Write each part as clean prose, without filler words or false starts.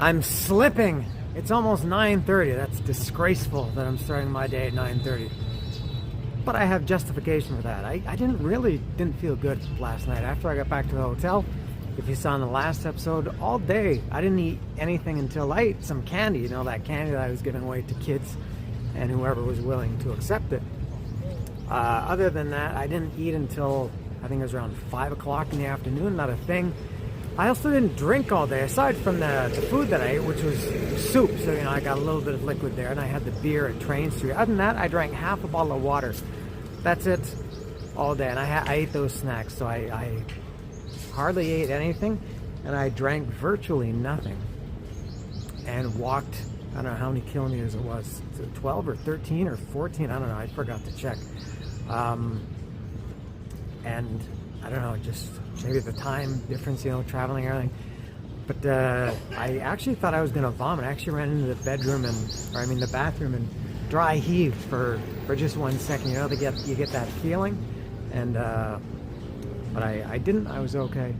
I'm slipping. It's almost 9:30. That's disgraceful that I'm starting my day at 9:30. But I have justification for that. I didn't feel good last night. After I got back to the hotel, if you saw in the last episode, all day I didn't eat anything until I ate some candy. You know, that candy that I was giving away to kids and whoever was willing to accept it. Other than that, I didn't eat until I think it was around 5 o'clock in the afternoon. Not a thing. I also didn't drink all day, aside from the food that I ate, which was soup. So, you know, I got a little bit of liquid there, and I had the beer at Train Street. Other than that, I drank half a bottle of water. That's it, all day. And I ate those snacks, so I hardly ate anything, and I drank virtually nothing. And walked, I don't know how many kilometers it was, 12 or 13 or 14, I don't know, I forgot to check. And I don't know, just maybe the time difference, you know, traveling and everything. But I actually thought I was going to vomit. I actually ran into the the bathroom and dry heaved for just 1 second. You know, you get that feeling. And but I didn't. I was okay.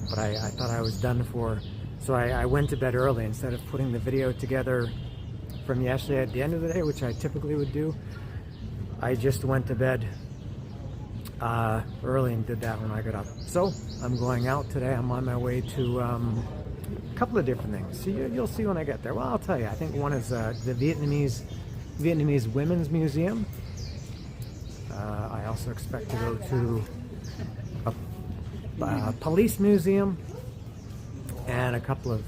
But I thought I was done for. So I went to bed early instead of putting the video together from yesterday at the end of the day, which I typically would do. I just went to bed early and did that when I got up. So I'm going out today. I'm on my way to a couple of different things. So you'll see when I get there. Well, I'll tell you. I think one is the Vietnamese Women's Museum. I also expect to go to a police museum and a couple of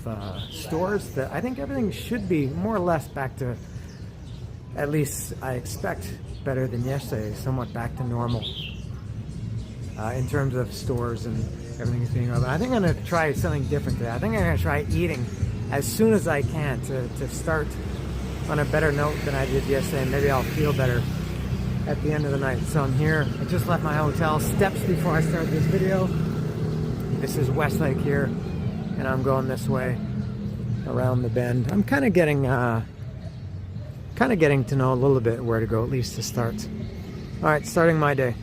stores that I think everything should be more or less back to, at least I expect, better than yesterday, somewhat back to normal. In terms of stores and everything's being open. I think I'm going to try something different today. I think I'm going to try eating as soon as I can to start on a better note than I did yesterday. And maybe I'll feel better at the end of the night. So I'm here. I just left my hotel steps before I start this video. This is Westlake here, and I'm going this way around the bend. I'm kind of getting to know a little bit where to go, at least to start. All right, starting my day.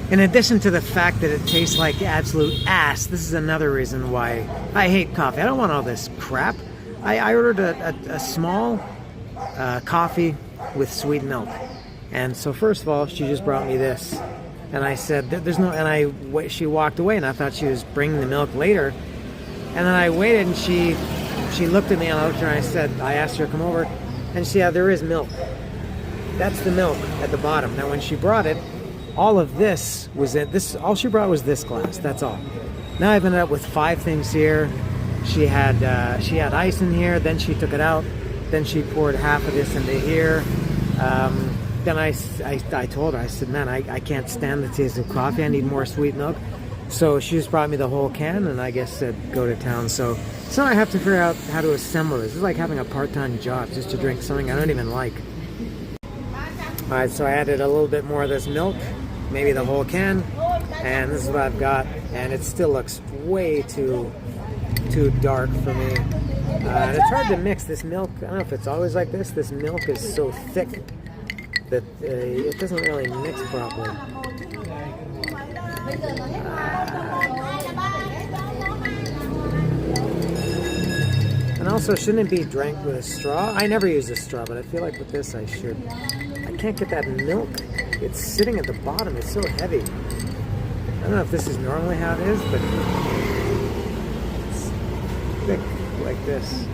In addition to the fact that it tastes like absolute ass, this is another reason why I hate coffee. I don't want all this crap. I ordered a small coffee with sweet milk. And so first of all, she just brought me this. And I said, there's no, and she walked away, and I thought she was bringing the milk later. And then I waited, and she looked at me, and I asked her to come over, and she said, yeah, there is milk. That's the milk at the bottom. Now when she brought it, all of this was in this. All she brought was this glass. That's all. Now I've ended up with 5 things here. She had ice in here. Then she took it out. Then she poured half of this into here. Then I told her, I said, man, I can't stand the taste of coffee. I need more sweet milk. So she just brought me the whole can, and I guess said go to town. So I have to figure out how to assemble this. It's like having a part-time job just to drink something I don't even like. All right, so I added a little bit more of this milk. Maybe the whole can, and this is what I've got, and it still looks way too dark for me. And it's hard to mix this milk. I don't know if it's always like this. This milk is so thick that it doesn't really mix properly. And also, shouldn't it be drank with a straw? I never use a straw, but I feel like with this I should. I can't get that milk. It's sitting at the bottom. It's so heavy. I don't know if this is normally how it is, but it's thick like this.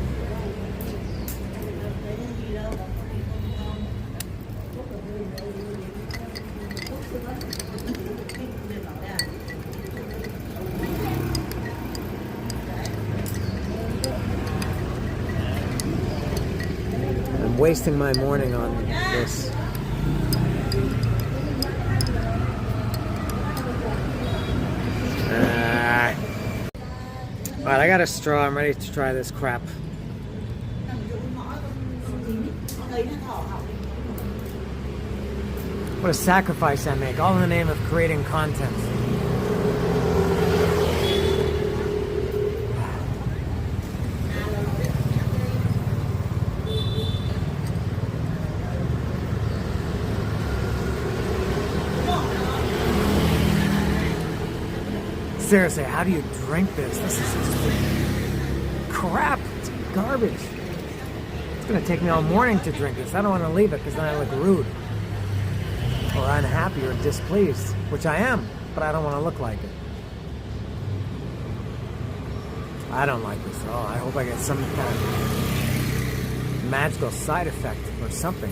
I'm wasting my morning on this. Alright, I got a straw. I'm ready to try this crap. What a sacrifice I make, all in the name of creating content. Seriously, how do you drink this? This is just crap. It's garbage. It's gonna take me all morning to drink this. I don't want to leave it because then I look rude or unhappy or displeased, which I am, but I don't want to look like it. I don't like this at all. I hope I get some kind of magical side effect or something.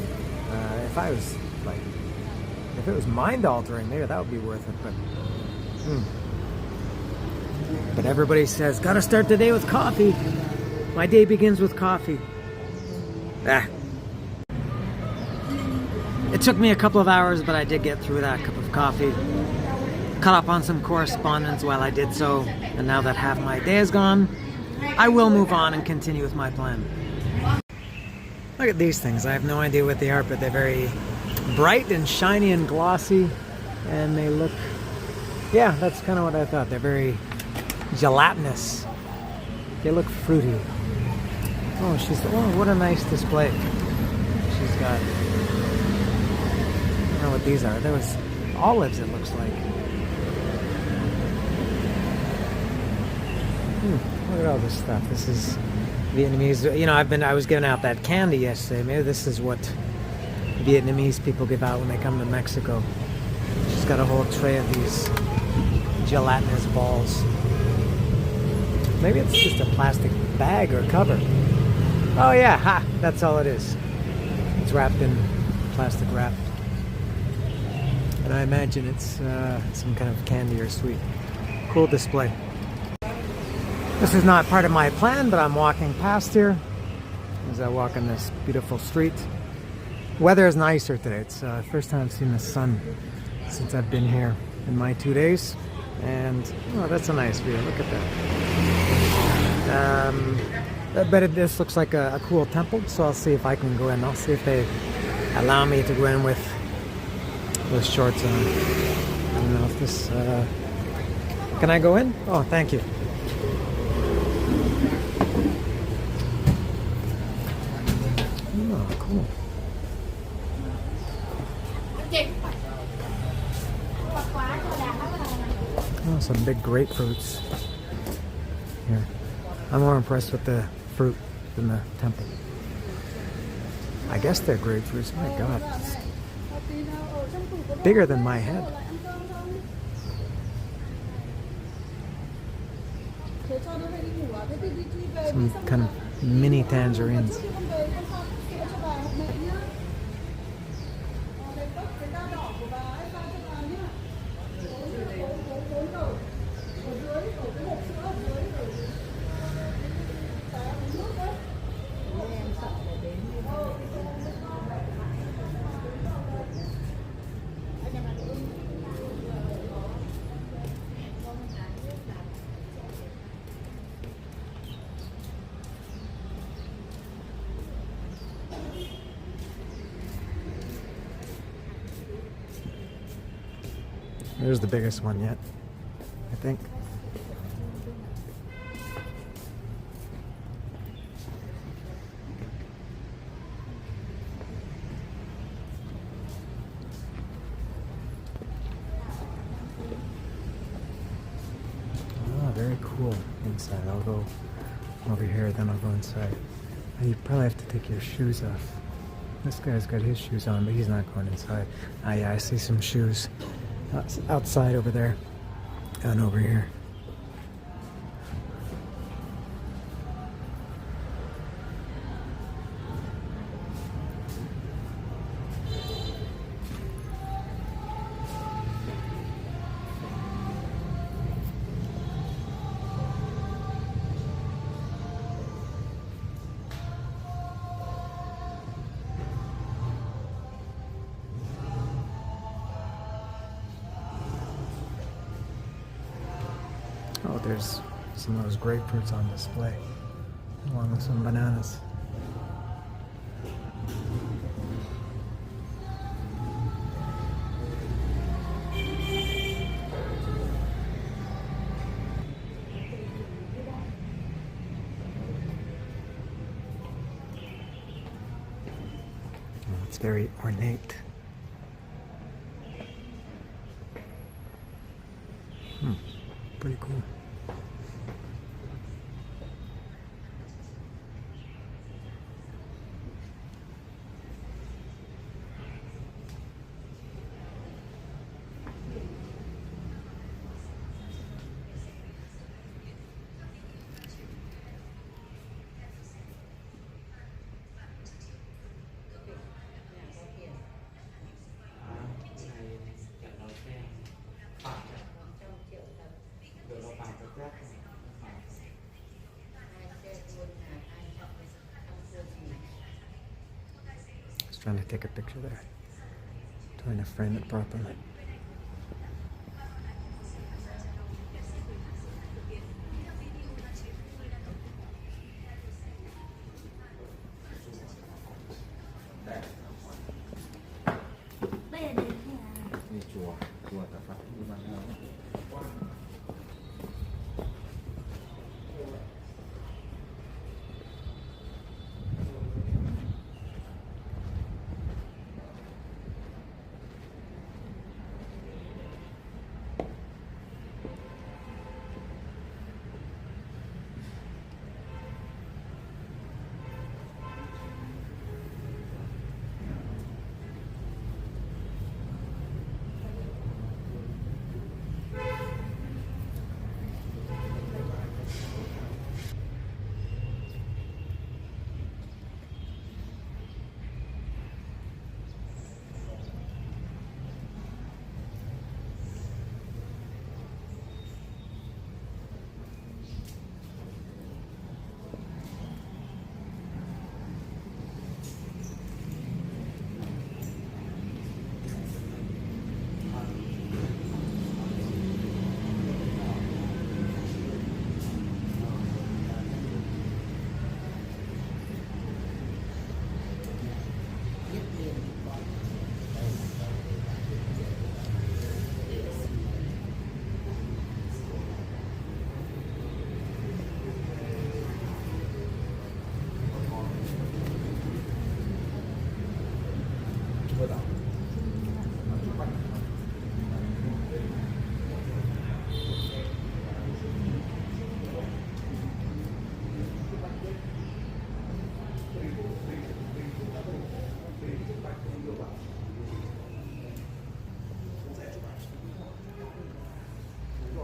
If it was mind altering, maybe that would be worth it. But everybody says, gotta start the day with coffee. My day begins with coffee. It took me a couple of hours, but I did get through that cup of coffee. Caught up on some correspondence while I did so, and now that half my day is gone, I will move on and continue with my plan. Look at these things. I have no idea what they are, but they're very bright and shiny and glossy, and they look, yeah, that's kind of what I thought. They're very gelatinous. They look fruity. Oh, what a nice display she's got. I don't know what these are. There was olives, it looks like. Look at all this stuff. This is Vietnamese. You know, I was giving out that candy yesterday. Maybe this is what Vietnamese people give out when they come to Mexico. She's got a whole tray of these gelatinous balls. Maybe it's just a plastic bag or cover. Oh yeah, ha! That's all it is. It's wrapped in plastic wrap. And I imagine it's some kind of candy or sweet. Cool display. This is not part of my plan, but I'm walking past here as I walk on this beautiful street. Weather is nicer today. It's the first time I've seen the sun since I've been here in my 2 days. And, oh, that's a nice view. Look at that. But this looks like a cool temple, so I'll see if I can go in. I'll see if they allow me to go in with shorts on. I don't know if this... Can I go in? Oh, thank you. Oh, cool. Oh, some big grapefruits here. I'm more impressed with the fruit than the temple. I guess they're grapefruits. My God. It's bigger than my head. Some kind of mini tangerines. Here's the biggest one yet, I think. Oh, very cool inside. I'll go over here, then I'll go inside. You probably have to take your shoes off. This guy's got his shoes on, but he's not going inside. Ah, yeah, I see some shoes outside over there and over here. Oh, there's some of those grapefruits on display, along with some bananas. Oh, it's very ornate. Pretty cool. Trying to take a picture there. Trying to frame it properly.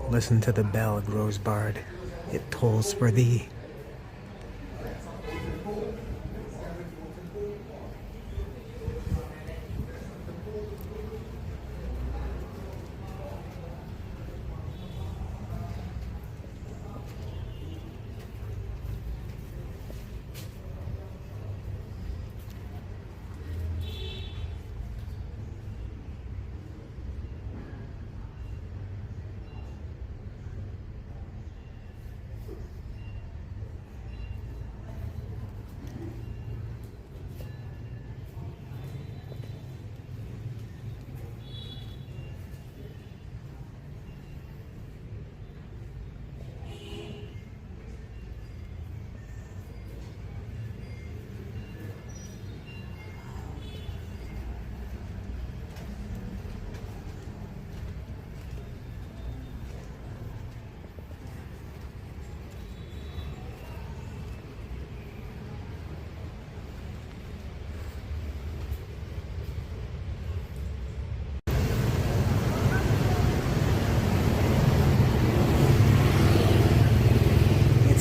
Listen to the bell, Rosebard. It tolls for thee.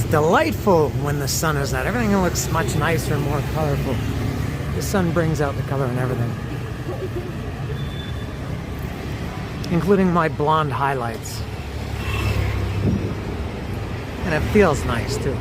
Delightful when the sun is out. Everything looks much nicer and more colorful. The sun brings out the color in everything, including my blonde highlights. And it feels nice too.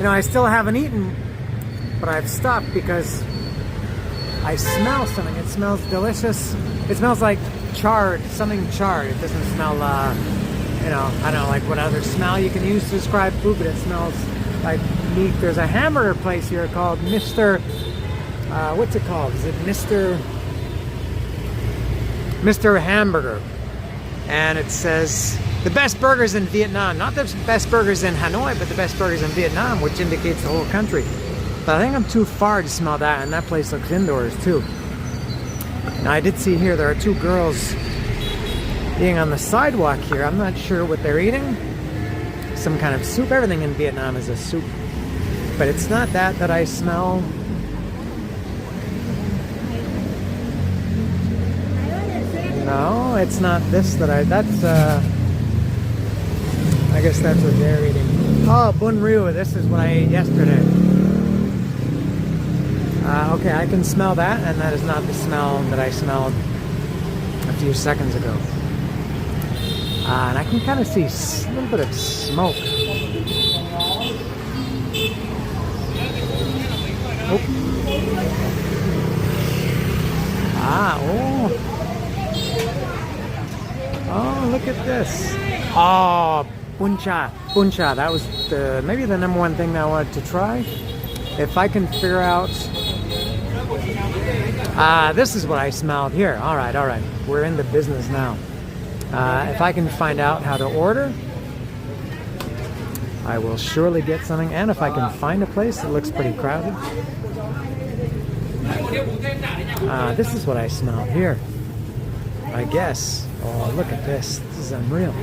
know, I still haven't eaten, but I've stopped because I smell something. It smells delicious. It smells like charred, something charred. It doesn't smell, you know, I don't know, like what other smell you can use to describe food, but it smells like meat. There's a hamburger place here called Mr. What's it called? Is it Mr. Hamburger? And it says the best burgers in Vietnam. Not the best burgers in Hanoi, but the best burgers in Vietnam, which indicates the whole country. But I think I'm too far to smell that, and that place looks indoors too. Now I did see here there are two girls eating on the sidewalk here. I'm not sure what they're eating. Some kind of soup. Everything in Vietnam is a soup. But it's not that I smell. No, it's not this that I guess that's what they're eating. Oh, bun ryu. This is what I ate yesterday. Okay, I can smell that, and that is not the smell that I smelled a few seconds ago. And I can kind of see a little bit of smoke. Oh. Oh. Oh, look at this. Oh, bun cha. Bun cha. That was maybe the number one thing that I wanted to try. If I can figure out... this is what I smelled here. All right. We're in the business now. If I can find out how to order, I will surely get something. And if I can find a place that looks pretty crowded. This is what I smelled here, I guess. Oh, look at this. This is unreal.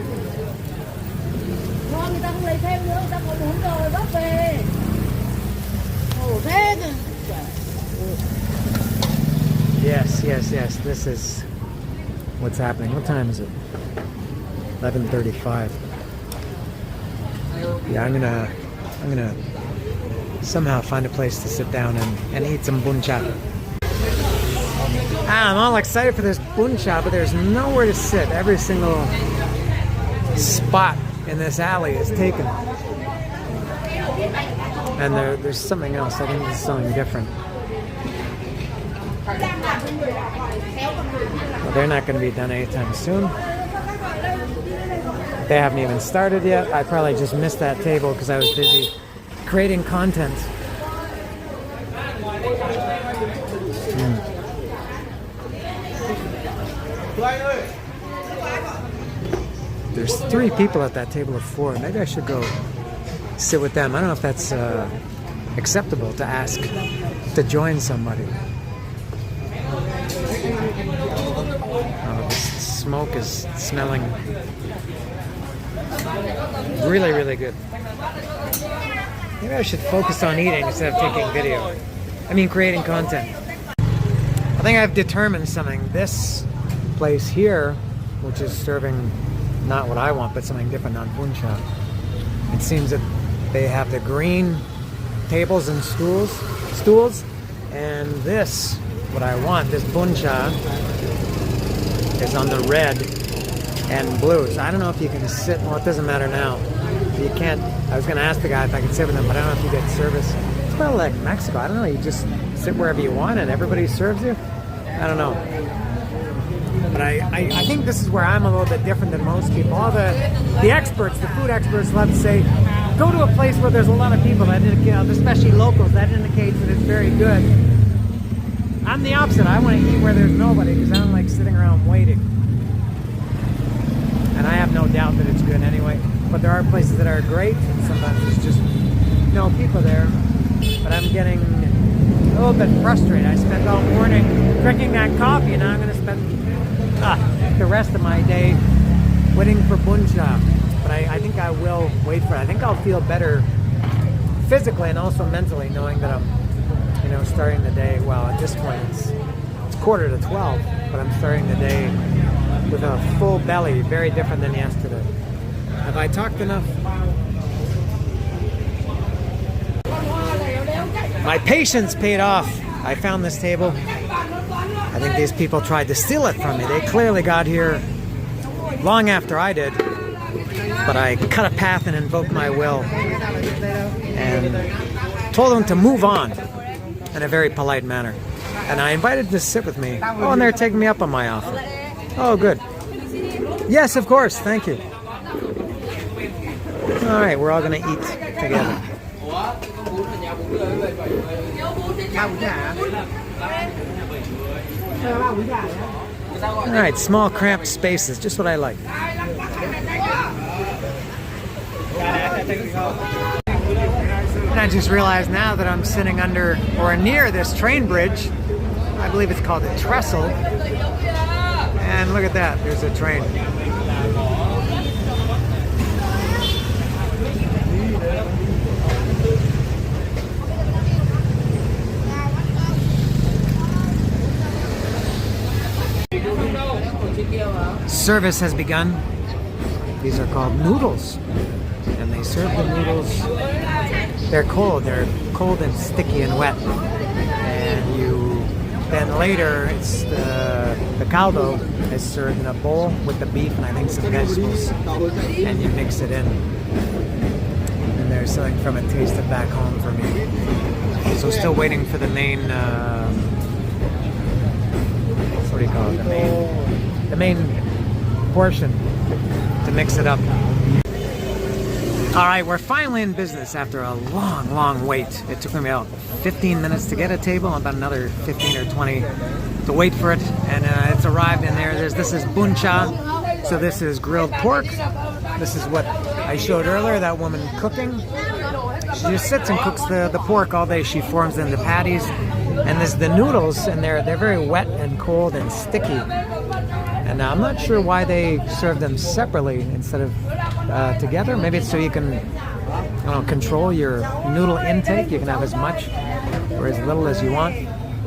Yes. This is what's happening. What time is it? 11:35. Yeah, I'm gonna somehow find a place to sit down and eat some bun cha. I'm all excited for this bun cha, but there's nowhere to sit. Every single spot in this alley is taken. And there's something else. I think this is something different. Well, they're not going to be done anytime soon. They haven't even started yet. I probably just missed that table because I was busy creating content. There's 3 people at that table of 4. Maybe I should go sit with them. I don't know if that's acceptable to ask to join somebody. Oh, this smoke is smelling really, really good. Maybe I should focus on eating instead of taking video. Creating content. I think I've determined something. This place here, which is serving not what I want, but something different, not bun cha. It seems that they have the green tables and stools, and this, what I want, this bun cha, is on the red and blues. I don't know if you can sit. Well, it doesn't matter now. You can't. I was going to ask the guy if I could sit with him, but I don't know if you get service. It's kind of like Mexico. I don't know. You just sit wherever you want, and everybody serves you. I don't know. But I think this is where I'm a little bit different than most people. All the experts, the food experts, love to say, go to a place where there's a lot of people, that especially locals. That indicates that it's very good. I'm the opposite. I want to eat where there's nobody because I don't like sitting around waiting. And I have no doubt that it's good anyway. But there are places that are great, and sometimes there's just no people there. But I'm getting a little bit frustrated. I spent all morning drinking that coffee, and now I'm going to spend the rest of my day waiting for bun cha. But I think I will wait for it. I think I'll feel better physically and also mentally knowing that I'm, starting the day. Well, at this point it's 11:45, but I'm starting the day with a full belly, very different than yesterday. Have I talked enough? My patience paid off. I found this table. I think these people tried to steal it from me. They clearly got here long after I did. But I cut a path and invoked my will. and told them to move on in a very polite manner. And I invited them to sit with me. Oh, and they're taking me up on my offer. Oh, good. Yes, of course. Thank you. All right, we're all going to eat together. All right, small cramped spaces, just what I like. And I just realized now that I'm sitting under or near this train bridge. I believe it's called a trestle. And look at that, there's a train. Service has begun. These are called noodles. And they serve the noodles. They're cold and sticky and wet. And then later it's the caldo is served in a bowl with the beef and I think some vegetables. And you mix it in. And there's something from it tasted back home for me. So still waiting for the main what do you call it? The main portion to mix it up. All right, we're finally in business after a long wait. It took me about 15 minutes to get a table and about another 15 or 20 to wait for it. And it's arrived in there. This is buncha. So this is grilled pork. This is what I showed earlier, that woman cooking. She just sits and cooks the pork all day. She forms them into patties. And this is the noodles, and they're very wet and cold and sticky. And I'm not sure why they serve them separately instead of together. Maybe it's so you can control your noodle intake. You can have as much or as little as you want.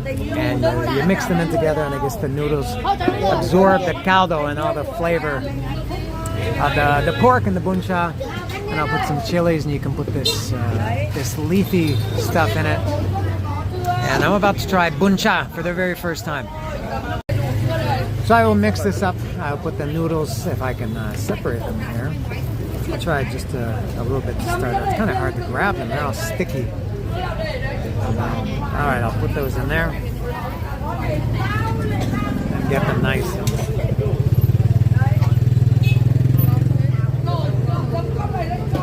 And you mix them in together, and I guess the noodles absorb the caldo and all the flavor of the pork and the buncha. And I'll put some chilies, and you can put this leafy stuff in it. And I'm about to try buncha for the very first time. So I will mix this up. I'll put the noodles, if I can separate them here. I'll try just a little bit to start. It's kind of hard to grab them. They're all sticky. All right, I'll put those in there. And get them nice.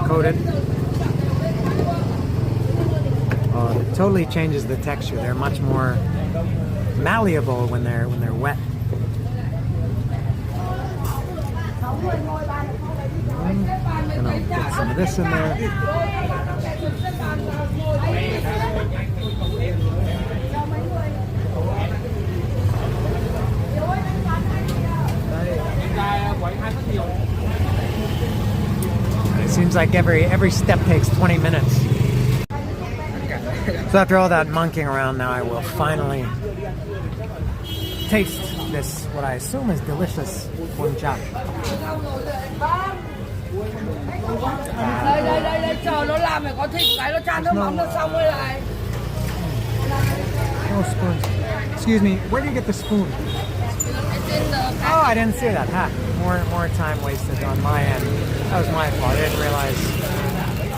Coated. Oh, it totally changes the texture. They're much more malleable when they're wet. And I'll put some of this in there. It seems like every step takes 20 minutes. So after all that monkeying around, now I will finally taste this, what I assume is delicious buncha. No spoons. Excuse me, where do you get the spoon? Oh, I didn't see that. Ha. More time wasted on my end. That was my fault. I didn't realize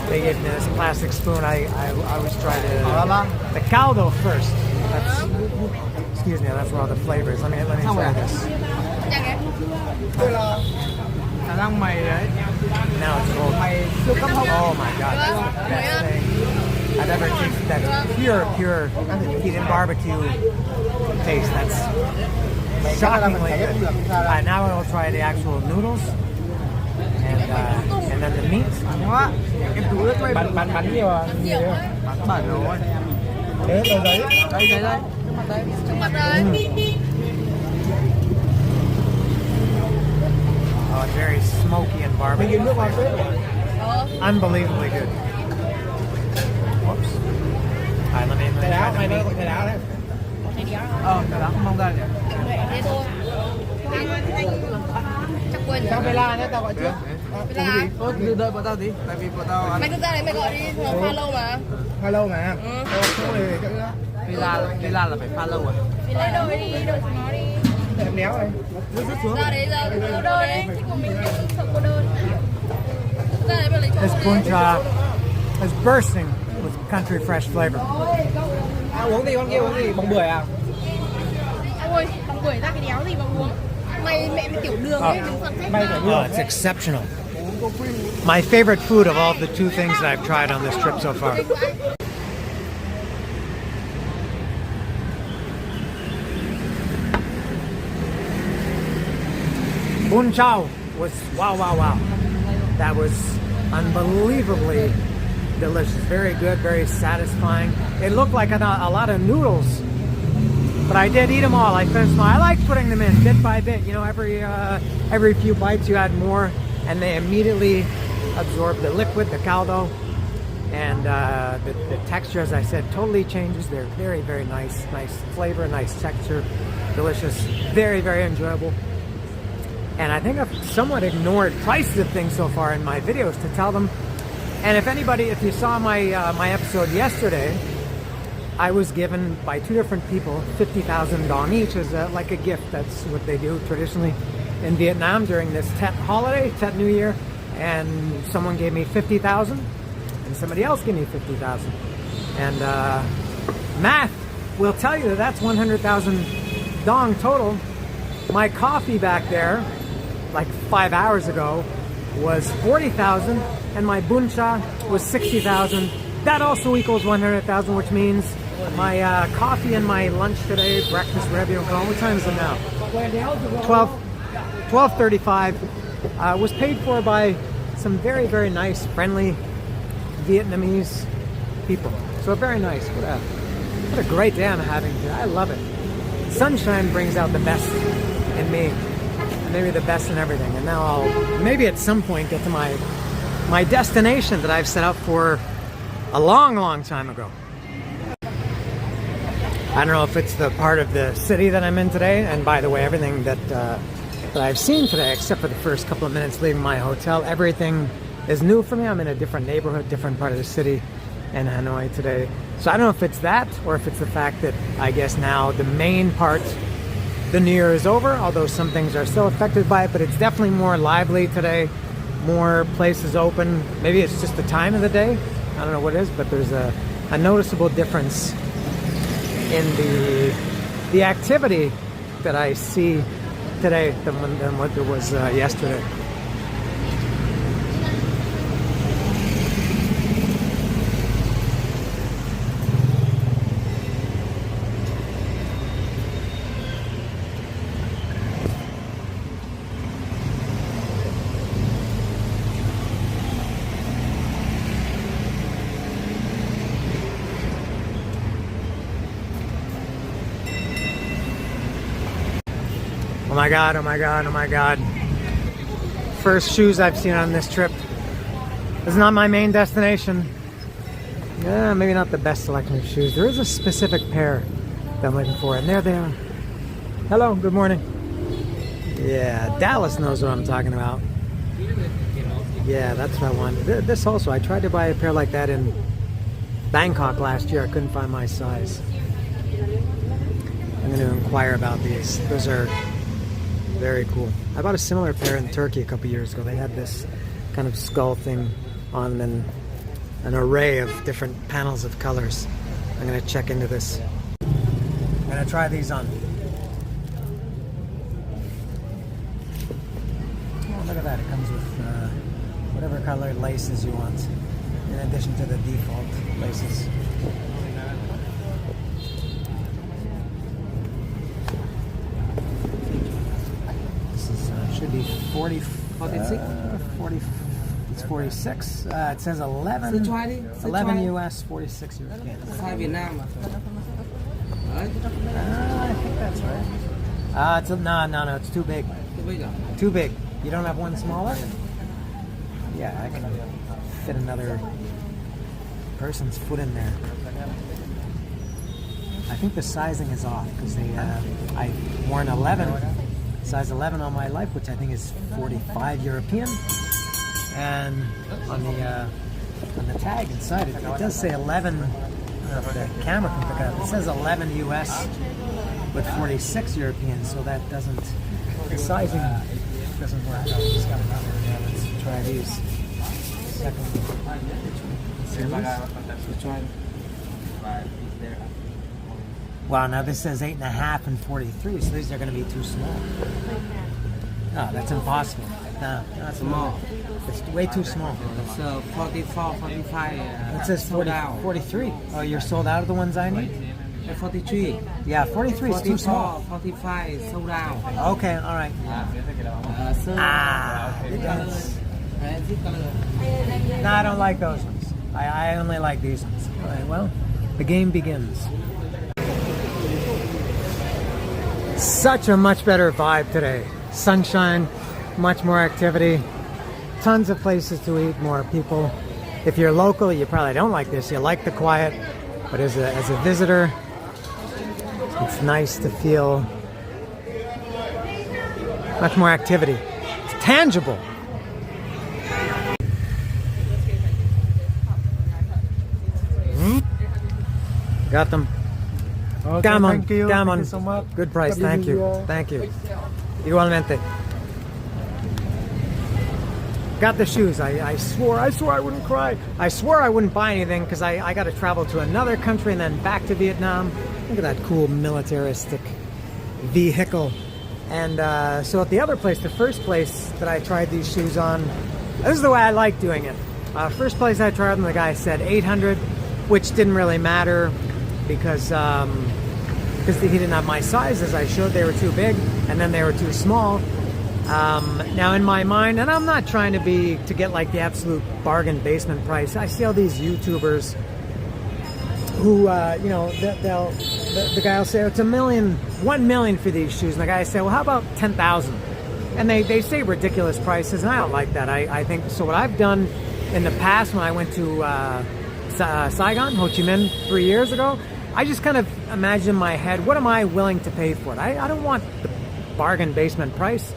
they gave me this plastic spoon. I always try to the caldo first. Excuse me, that's where all the flavor is. Let me try this. Now it's cold. Oh my god, that's the best thing I've ever tasted. That's pure Eden barbecue taste. That's shockingly good. Now I will try the actual noodles and then the meat. Oh, it's very smoky and barbecue. Unbelievably good. Whoops. Alright, let me try the meat. Cái đó không mong ra nhỉ? Chắc quên rồi. Sao Bella nhé, tao gọi trước. Bella. Đợi bọn tao tí, tại vì bọn tao... Mày cứ ra đấy mày gọi đi, follow mà. Follow mà. Bella là phải follow à? Lấy đôi đi, đôi chúng nó đi. Em néo này. Ra đấy, ra cô đơn đấy. Thích của mình sợ cô đơn. Ra đấy mà lấy cho This buncha is bursting country fresh flavor. Uống gì con kia uống gì? Bông bưởi à? Ôi, bằng bưởi ra cái đéo gì mà uống. Mày mẹ mày tiểu đường ấy, đừng còn phép mà. Oh, it's exceptional. My favorite food of all the two things that I've tried on this trip so far. Bún chao was wow. That was unbelievably delicious. Very good, very satisfying. It looked like a lot of noodles, but I did eat them all. I finished them all. I like putting them in bit by bit. You know, every few bites you add more, and they immediately absorb the liquid, the caldo, and the texture, as I said, totally changes. They're very, very nice flavor, nice texture, delicious, very, very enjoyable. And I think I've somewhat ignored prices of things so far in my videos to tell them. And if you saw my episode yesterday, I was given by two different people 50,000 dong each as like a gift. That's what they do traditionally in Vietnam during this Tet holiday, Tet New Year. And someone gave me 50,000, and somebody else gave me 50,000. And math will tell you that that's 100,000 dong total. My coffee back there, like 5 hours ago, was 40,000, and my bún cha was 60,000. That also equals 100,000, which means my coffee and my lunch today, breakfast, whatever you call it. What time is it now? 12:35. Was paid for by some very, very nice, friendly Vietnamese people. So very nice. What a great day I'm having today. I love it. Sunshine brings out the best in me. Maybe the best in everything. And now I'll maybe at some point get to my destination that I've set up for a long time ago. I don't know if it's the part of the city that I'm in today. And by the way, everything that I've seen today, except for the first couple of minutes leaving my hotel, everything is new for me. I'm in a different neighborhood, different part of the city in Hanoi today. So I don't know if it's that or if it's the fact that I guess now the main part, the New Year is over, although some things are still affected by it, but it's definitely more lively today, more places open. Maybe it's just the time of the day. I don't know what it is, but there's a noticeable difference in the activity that I see today than what there was yesterday. Oh my god. First shoes I've seen on this trip. This is not my main destination. Yeah, maybe not the best selection of shoes. There is a specific pair that I'm looking for, and there they are. Hello, good morning. Yeah, Dallas knows what I'm talking about. Yeah, that's what I want. This also, I tried to buy a pair like that in Bangkok last year. I couldn't find my size. I'm going to inquire about these. Those are very cool. I bought a similar pair in Turkey a couple years ago. They had this kind of skull thing on and an array of different panels of colors. I'm going to check into this. I'm going to try these on. Oh, look at that. It comes with whatever color laces you want, in addition to the default laces. Should be 40, 46? 40, it's 46. It says 11. 11 US, 46 European. Hai Việt Nam I think that's right. It's no, it's too big. Too big. You don't have one smaller? Yeah, I can fit another person's foot in there. I think the sizing is off because I wore an 11. Size 11 on my life, which I think is 45 European, and on the tag inside it does say 11. I don't know if the camera can pick it up. It says 11 US, but 46 European. So that doesn't, the sizing doesn't work out. Let's try these. Second, Wow, now this says 8.5 and 43, so these are going to be too small. Oh, that's impossible. No, that's small. It's way too small. So 44, 45. It says 40, 43. Oh, you're sold out of the ones I need? 43. Yeah, 43 is too small. 45 is sold out. Okay, all right. No, I don't like those ones. I only like these ones. All right, well, the game begins. Such a much better vibe today. Sunshine, much more activity, tons of places to eat, more people. If you're local, you probably don't like this. You like the quiet, but as a visitor, it's nice to feel much more activity. It's tangible. Got them. Okay, Come on, thank you. come on. Thank you so much. Good price, thank you. Thank you. Igualmente. Got the shoes. I swore I wouldn't cry. I swore I wouldn't buy anything because I got to travel to another country and then back to Vietnam. Look at that cool militaristic vehicle. And so at the other place, the first place that I tried these shoes on, this is the way I like doing it. First place I tried them, the guy said 800, which didn't really matter because he didn't have my size. As I showed, they were too big, and then they were too small. Now in my mind, and I'm not trying to get like the absolute bargain basement price. I see all these YouTubers who, you know, the guy will say, oh, it's $1 million for these shoes. And the guy will say, well, how about 10,000? And they say ridiculous prices, and I don't like that. I think, so what I've done in the past when I went to Saigon, Ho Chi Minh 3 years ago, I just kind of imagine in my head, what am I willing to pay for it? I don't want the bargain basement price.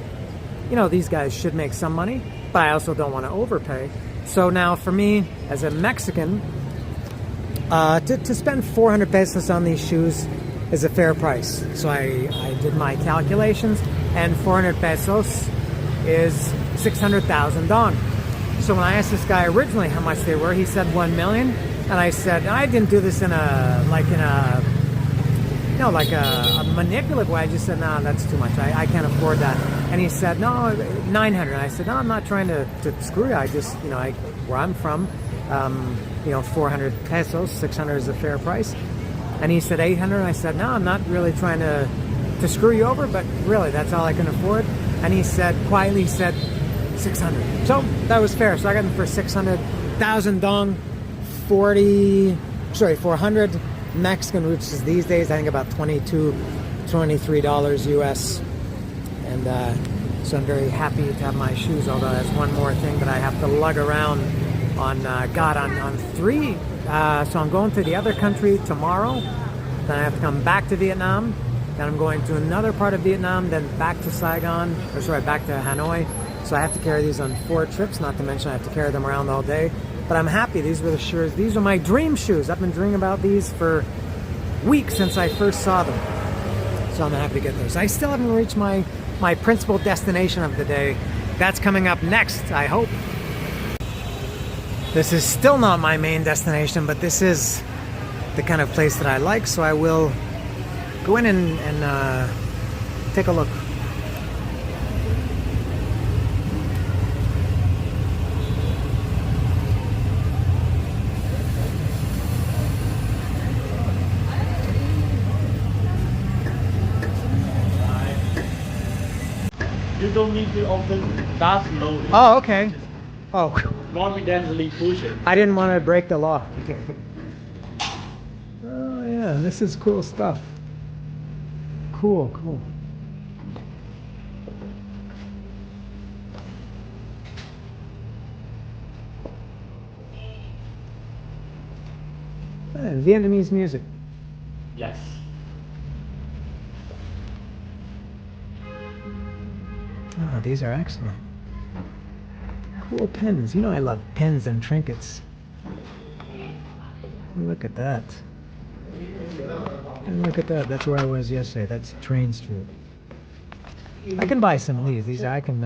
You know, these guys should make some money, but I also don't want to overpay. So now for me, as a Mexican, to spend 400 pesos on these shoes is a fair price. So I did my calculations, and 400 pesos is 600,000 dong. So when I asked this guy originally how much they were, he said 1 million. And I said, I didn't do this in a manipulative way. I just said, no, that's too much. I can't afford that. And he said, no, 900. I said, no, I'm not trying to screw you. I just, you know, where I'm from, you know, 400 pesos, 600 is a fair price. And he said 800. I said, no, I'm not really trying to screw you over, but really, that's all I can afford. And he said, quietly said 600. So that was fair. So I got him for 600,000 dong. 400 Mexican, which is these days I think about $23 US. And so I'm very happy to have my shoes, although that's one more thing that I have to lug around on on 3. So I'm going to the other country tomorrow, then I have to come back to Vietnam, then I'm going to another part of Vietnam, then back to Saigon, or sorry, back to Hanoi. So I have to carry these on 4 trips, not to mention I have to carry them around all day. But I'm happy. These were the shoes. These are my dream shoes. I've been dreaming about these for weeks since I first saw them. So I'm happy to get those. I still haven't reached my principal destination of the day. That's coming up next, I hope. This is still not my main destination, but this is the kind of place that I like. So I will go in and take a look. You don't need to open that slowly. Oh, okay. Oh, Confidently push it. I didn't want to break the law. Oh yeah, this is cool stuff. Cool. Vietnamese music. Yes. Oh, these are excellent. Cool pins. You know I love pins and trinkets. Look at that. And look at that. That's where I was yesterday. That's Train Street. I can buy some of these. I can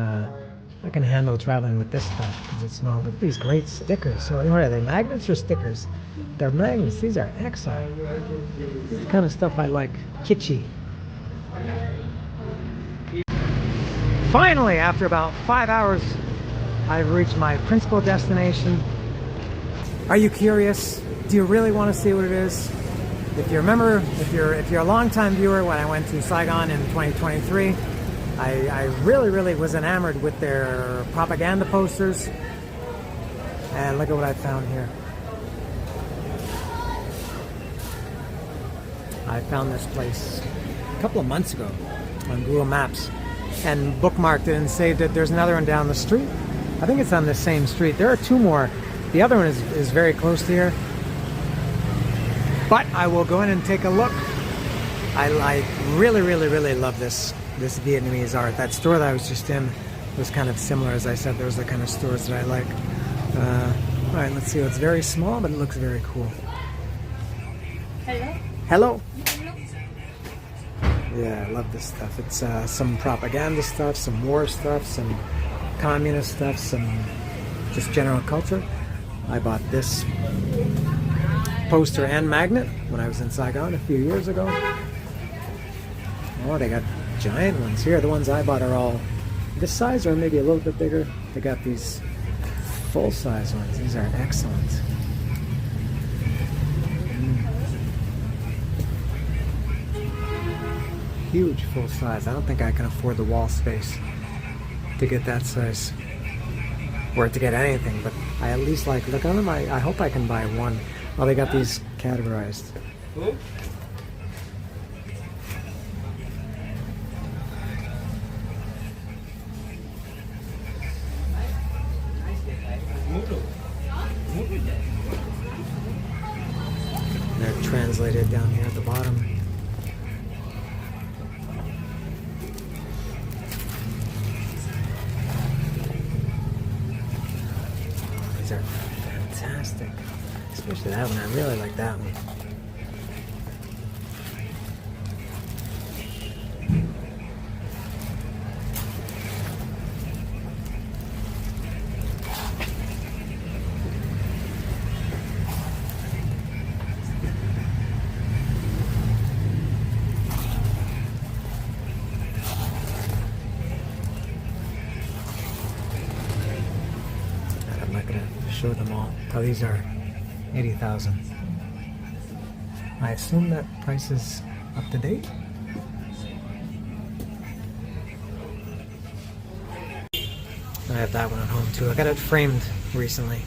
I can handle traveling with this stuff because it's small. Look at these great stickers. So what are they, magnets or stickers? They're magnets. These are excellent. This is the kind of stuff I like. Kitschy. Finally, after about 5 hours, I've reached my principal destination. Are you curious? Do you really want to see what it is? If you remember, if you're a longtime viewer, when I went to Saigon in 2023, I really was enamored with their propaganda posters. And look at what I found here. I found this place a couple of months ago on Google Maps and bookmarked it and saved it. There's another one down the street. I think it's on the same street. There are two more. The other one is very close to here. But I will go in and take a look. I really love this Vietnamese art. That store that I was just in was kind of similar. As I said, those are the kind of stores that I like. All right, let's see. It's very small, but it looks very cool. Hello. Hello. Yeah, I love this stuff. It's some propaganda stuff, some war stuff, some communist stuff, some just general culture. I bought this poster and magnet when I was in Saigon a few years ago. Oh, they got giant ones here. The ones I bought are all this size or maybe a little bit bigger. They got these full-size ones. These are excellent. Huge full size. I don't think I can afford the wall space to get that size or to get anything, but I at least like look on them. I hope I can buy one. Oh, they got these categorized. They're translated down here at the bottom. These are fantastic. Especially that one. I really like that one. I'm not going to show them all. Oh, these are 80,000. I assume that price is up to date. I have that one at home too. I got it framed recently.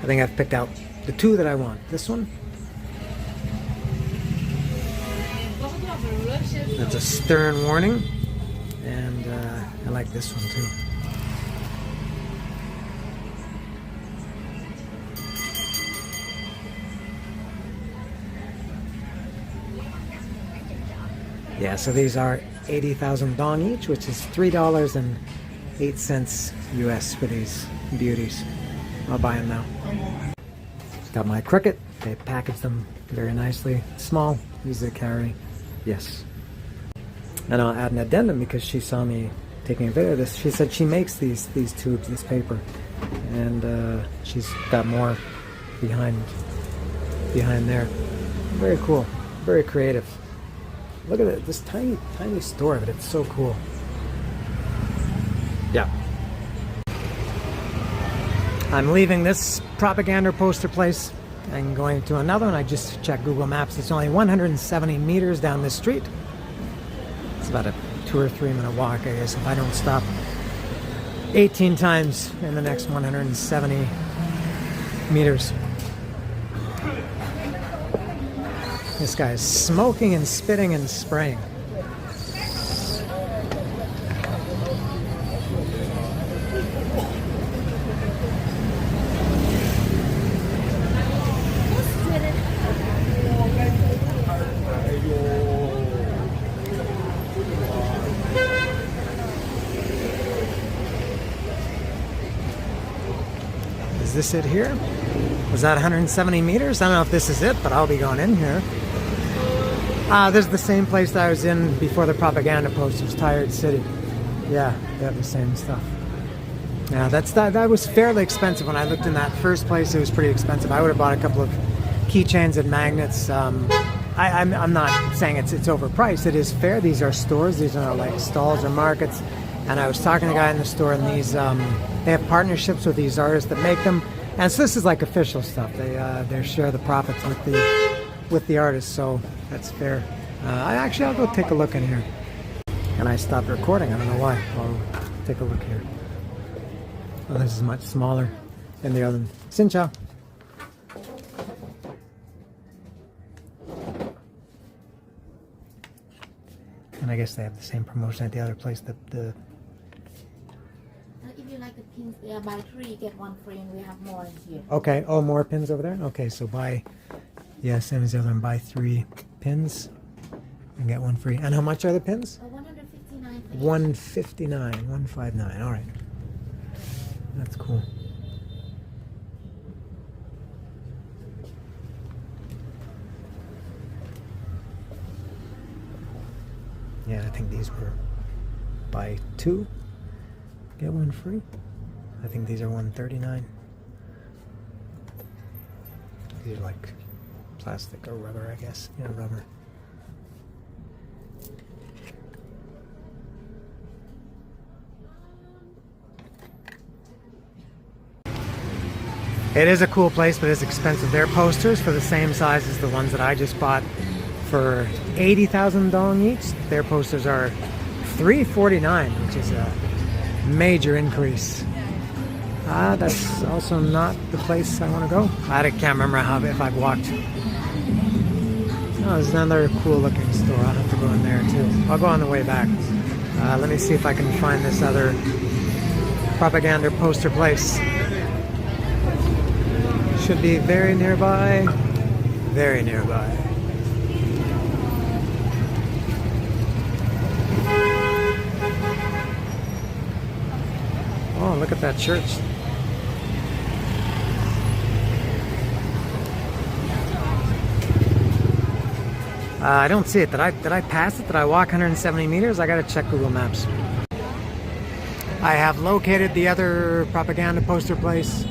I think I've picked out the two that I want. This one. That's a stern warning, and I like this one too. Yeah, so these are 80,000 dong each, which is $3.08 US for these beauties. I'll buy them now. Got my cricket. They packaged them very nicely. Small, easy to carry. Yes. And I'll add an addendum because she saw me taking a video of this. She said she makes these tubes, this paper, and she's got more behind there. Very cool, very creative. Look at it, this tiny store, but it's so cool. Yeah. I'm leaving this propaganda poster place and going to another one. I just checked Google Maps. It's only 170 meters down this street. It's about a 2 or 3 minute walk, I guess, if I don't stop 18 times in the next 170 meters. This guy's smoking and spitting and spraying. Is this it here? Was that 170 meters? I don't know if this is it, but I'll be going in here. This is the same place that I was in before the propaganda posters, Tired City. Yeah, they have the same stuff. Yeah, that was fairly expensive. When I looked in that first place, it was pretty expensive. I would have bought a couple of keychains and magnets. I'm not saying it's overpriced. It is fair. These are stores. These are like stalls or markets. And I was talking to the guy in the store, and these they have partnerships with these artists that make them. And so this is like official stuff. They share the profits with the artists. So that's fair. I'll go take a look in here. And I stopped recording. I don't know why. I'll take a look here. Oh, this is much smaller than the other one. Xin chào. And I guess they have the same promotion at the other place. If you like the pins, they are buy 3 get 1 free, and we have more in here. Okay. Oh, more pins over there? Okay, so buy, yeah, same as the other one. Buy 3 pins and get 1 free. And how much are the pins? 159. 159. 159. All right. That's cool. Yeah, I think these were buy 2, get 1 free. I think these are 139. These are like plastic or rubber, I guess. Yeah, rubber. It is a cool place, but it's expensive. Their posters for the same size as the ones that I just bought for 80,000 dong each. Their posters are 349, which is a major increase. That's also not the place I want to go. I can't remember if I've walked. Oh, there's another cool looking store. I'll have to go in there too. I'll go on the way back. Let me see if I can find this other propaganda poster place. Should be very nearby. Very nearby. Oh, look at that church. I don't see it. Did I pass it? Did I walk 170 meters? I gotta check Google Maps. I have located the other propaganda poster place.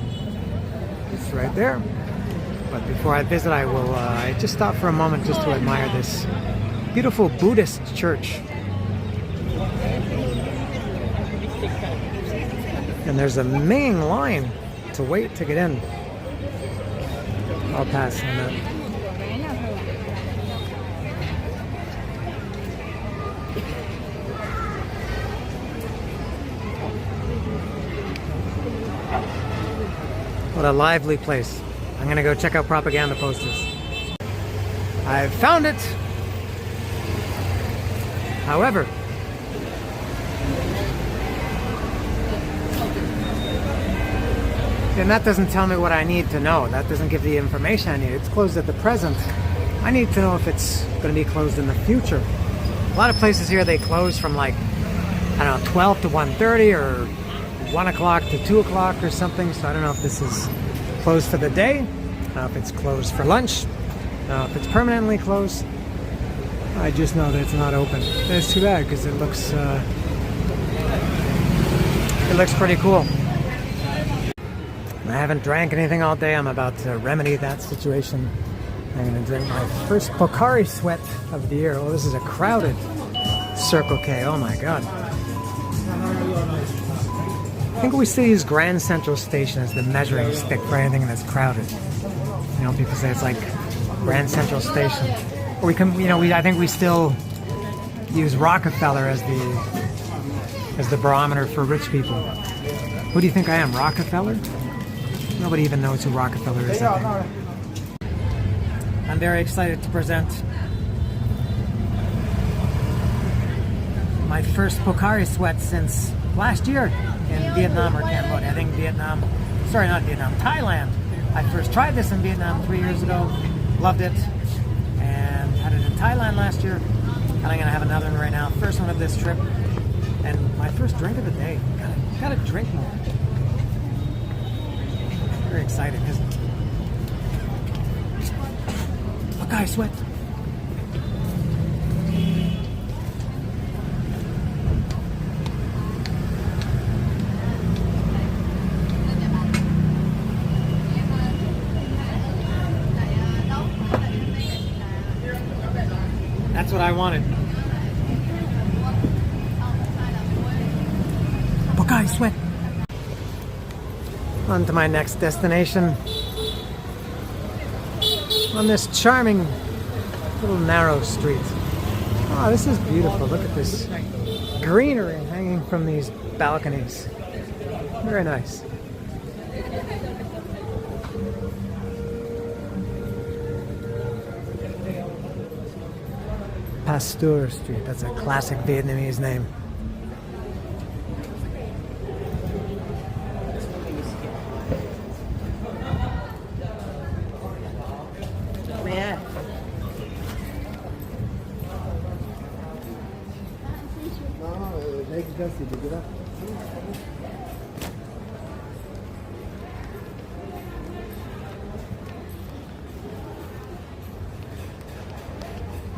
It's right there. But before I visit, I will just stop for a moment just to admire this beautiful Buddhist church. And there's a Ming line to wait to get in. I'll pass on that. What a lively place. I'm gonna go check out propaganda posters. I've found it. However, and that doesn't tell me what I need to know. That doesn't give the information I need. It's closed at the present. I need to know if it's going to be closed in the future. A lot of places here, they close from like, I don't know, 12 to 1:30 or 1 o'clock to 2 o'clock or something. So I don't know if this is closed for the day. I don't know if it's closed for lunch. I don't know if it's permanently closed. I just know that it's not open. And it's too bad because it looks pretty cool. I haven't drank anything all day. I'm about to remedy that situation. I'm going to drink my first Pocari Sweat of the year. Oh, this is a crowded Circle K. Oh my god. I think we still use Grand Central Station as the measuring stick for anything that's crowded. You know, people say it's like Grand Central Station. Or we can, you know, I think we still use Rockefeller as the barometer for rich people. Who do you think I am, Rockefeller? Nobody even knows who Rockefeller is, I think. I'm very excited to present my first Pocari Sweat since last year in Vietnam or Cambodia. I think Thailand. I first tried this in Vietnam 3 years ago, loved it, and had it in Thailand last year. And I'm gonna have another one right now. First one of this trip, and my first drink of the day. Gotta drink more. Very exciting, isn't it? guy sweat. That's what I wanted. Buckeye sweat. On to my next destination. On this charming little narrow street. Oh, this is beautiful. Look at this greenery hanging from these balconies. Very nice. Pasteur Street. That's a classic Vietnamese name.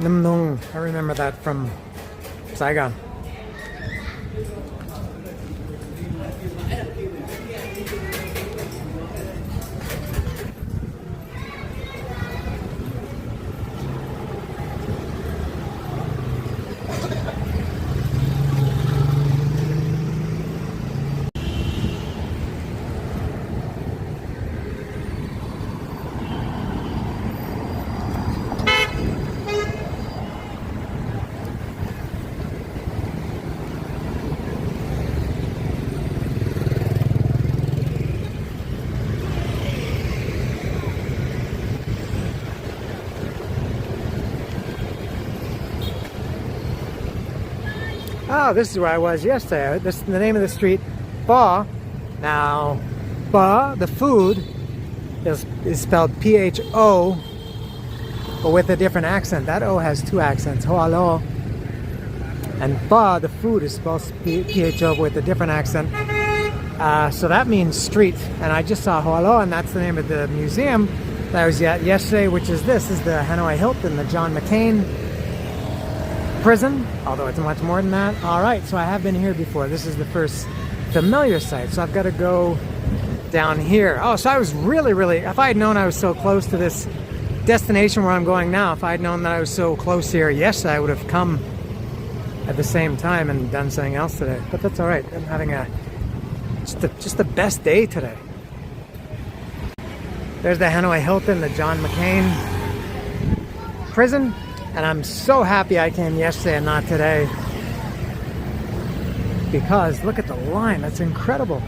Nam Nung. I remember that from Saigon. Oh, this is where I was yesterday. This the name of the street, Pho. Now, Pho, the food, is spelled P-H-O, but with a different accent. That O has two accents, Hoa Lo. And Pho, the food, is spelled P-H-O with a different accent. So that means street. And I just saw Hoa Lo, and that's the name of the museum that I was at yesterday, which is this. This is the Hanoi Hilton, the John McCain prison, although it's much more than that. All right, so I have been here before. This is the first familiar site, so I've got to go down here. Oh, so I was really, if I had known I was so close to this destination where I'm going now, if I had known that I was so close here yesterday, I would have come at the same time and done something else today. But that's all right. I'm having just the best day today. There's the Hanoi Hilton, the John McCain prison. And I'm so happy I came yesterday and not today, because look at the line. That's incredible.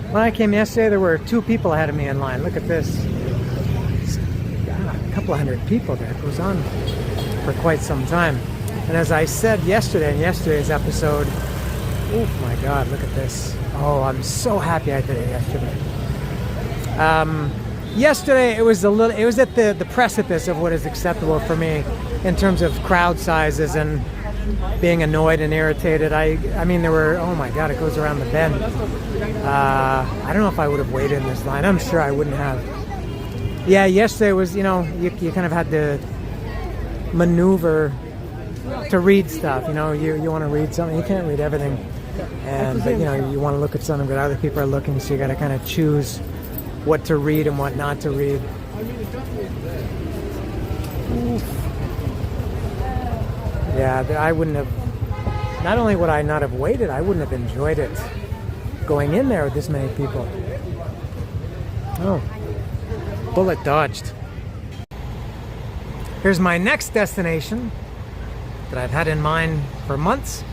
When I came yesterday, there were 2 people ahead of me in line. Look at this. A couple of hundred people there. It goes on for quite some time. And as I said yesterday in yesterday's episode, oh my God, look at this. Oh, I'm so happy I did it yesterday. Yesterday, it was at the precipice of what is acceptable for me in terms of crowd sizes and being annoyed and irritated. I mean, there were, oh my God, it goes around the bend. I don't know if I would have waited in this line. I'm sure I wouldn't have. Yeah, yesterday was, you kind of had to maneuver to read stuff. You want to read something, you can't read everything. But you want to look at something that other people are looking, so you got to kind of choose what to read and what not to read. Yeah, I wouldn't have, not only would I not have waited, I wouldn't have enjoyed it going in there with this many people. Oh, bullet dodged. Here's my next destination that I've had in mind for months.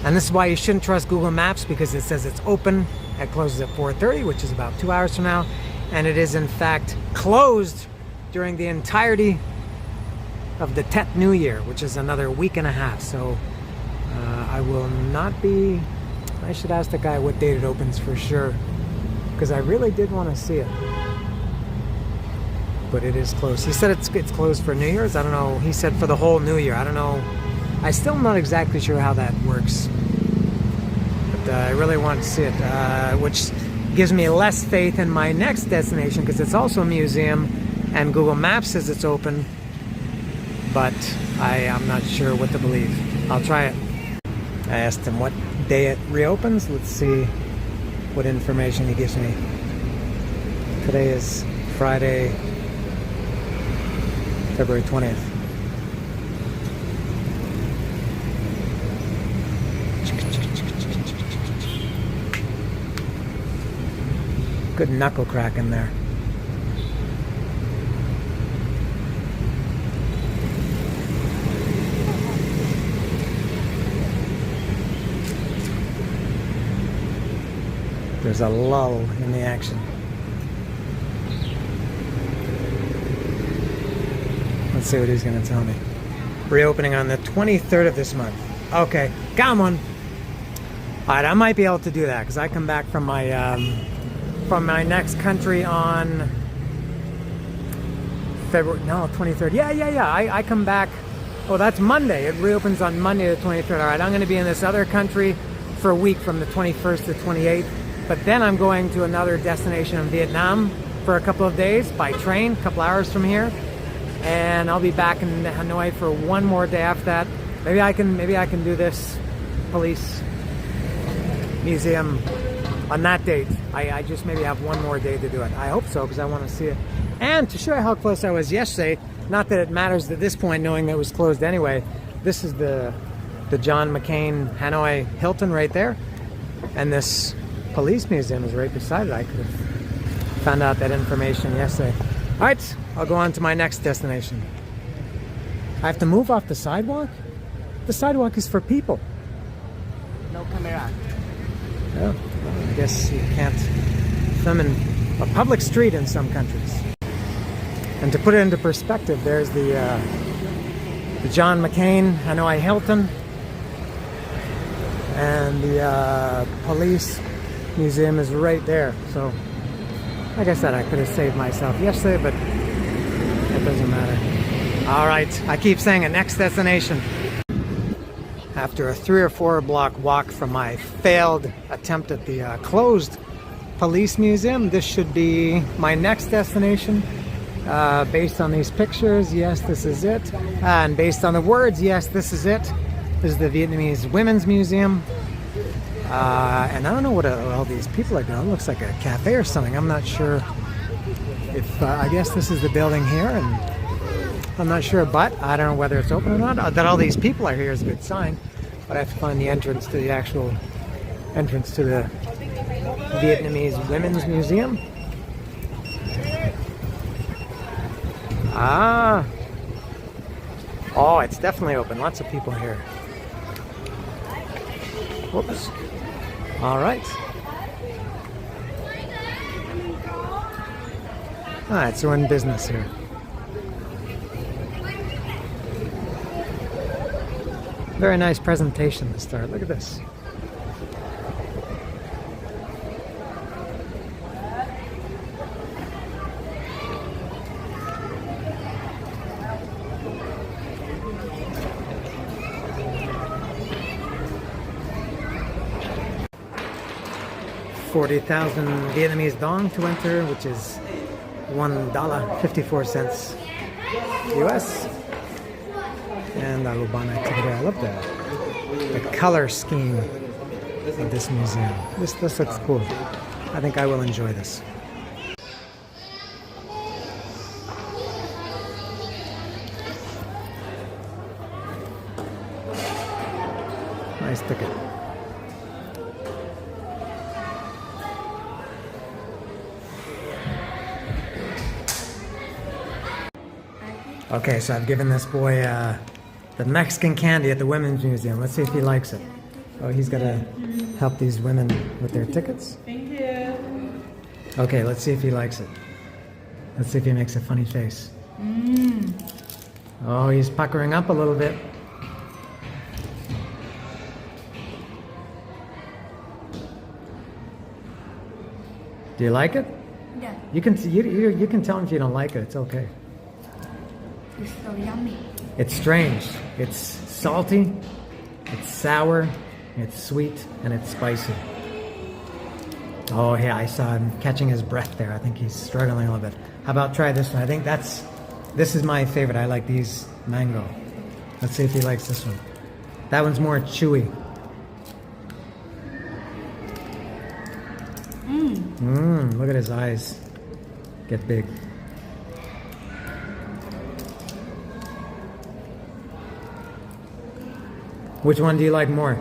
And this is why you shouldn't trust Google Maps, because it says it's open. It closes at 4:30, which is about 2 hours from now. And it is in fact closed during the entirety of the Tet New Year, which is another week and a half. So I will not be, I should ask the guy what date it opens for sure, because I really did want to see it. But it is closed. He said it's closed for New Year's. I don't know. He said for the whole New Year. I don't know. I'm still not exactly sure how that works. But I really want to see it, which gives me less faith in my next destination, because it's also a museum and Google Maps says it's open. but I'm not sure what to believe. I'll try it. I asked him what day it reopens. Let's see what information he gives me. Today is Friday, February 20th. Good knuckle crack in there. There's a lull in the action. Let's see what he's going to tell me. Reopening on the 23rd of this month. Okay, come on. All right, I might be able to do that because I come back from my next country on February, no, 23rd. Yeah. I come back. Oh, that's Monday. It reopens on Monday the 23rd. All right, I'm going to be in this other country for a week from the 21st to 28th. But then I'm going to another destination in Vietnam for a couple of days by train, a couple hours from here. And I'll be back in Hanoi for one more day after that. Maybe I can do this police museum on that date. I just maybe have one more day to do it. I hope so, because I want to see it. And to show you how close I was yesterday, not that it matters at this point knowing that it was closed anyway, this is the John McCain Hanoi Hilton right there. And this police museum is right beside it. I could have found out that information yesterday. All right, I'll go on to my next destination. I have to move off the sidewalk? The sidewalk is for people. No camera. Oh, well, I guess you can't film in a public street in some countries. And to put it into perspective, there's the John McCain Hanoi Hilton and the police museum is right there. So, like I said, I could have saved myself yesterday, but it doesn't matter. All right, I keep saying it, next destination. After a 3 or 4 block walk from my failed attempt at the closed police museum, this should be my next destination. Based on these pictures, yes, this is it. And based on the words, yes, this is it. This is the Vietnamese Women's Museum. And I don't know what all these people are doing. It looks like a cafe or something. I'm not sure if, I guess this is the building here, and I'm not sure, but I don't know whether it's open or not. That all these people are here is a good sign, but I have to find the entrance to the actual entrance to the Vietnamese Women's Museum. Ah. Oh, it's definitely open. Lots of people here. Whoops. All right. All right, so we're in business here. Very nice presentation to start. Look at this. $40,000 Vietnamese dong to enter, which is $1.54 US. And the Lubana activity. I love the color scheme of this museum. This looks cool. I think I will enjoy this. Nice ticket. Okay, so I've given this boy the Mexican candy at the Women's Museum. Let's see if he likes it. Oh, he's got to help these women with their tickets. Thank you. Okay, let's see if he likes it. Let's see if he makes a funny face. Oh, he's puckering up a little bit. Do you like it? Yeah, You can tell him if you don't like it. It's okay. it's so yummy. It's strange. It's salty, it's sour, it's sweet, and it's spicy. Oh yeah, I saw him catching his breath there. I think he's struggling a little bit. How about try this one? I think that's This is my favorite. I like these mango. Let's see if he likes this one. That one's more chewy. Look at his eyes get big. Which one do you like more?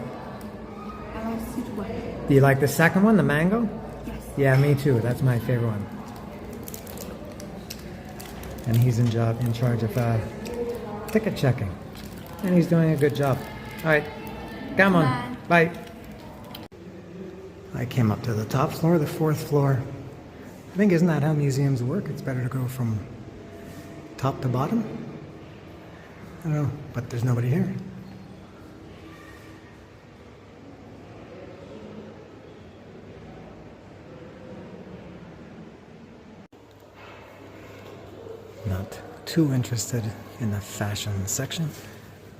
I like sweet one. Do you like the second one, the mango? Yes. Yeah, me too. That's my favorite one. And he's in charge of ticket checking. And he's doing a good job. All right, come on. Bye. I came up to the top floor, the 4th floor. I think, isn't that how museums work? It's better to go from top to bottom? I don't know, but there's nobody here. Not too interested in the fashion section.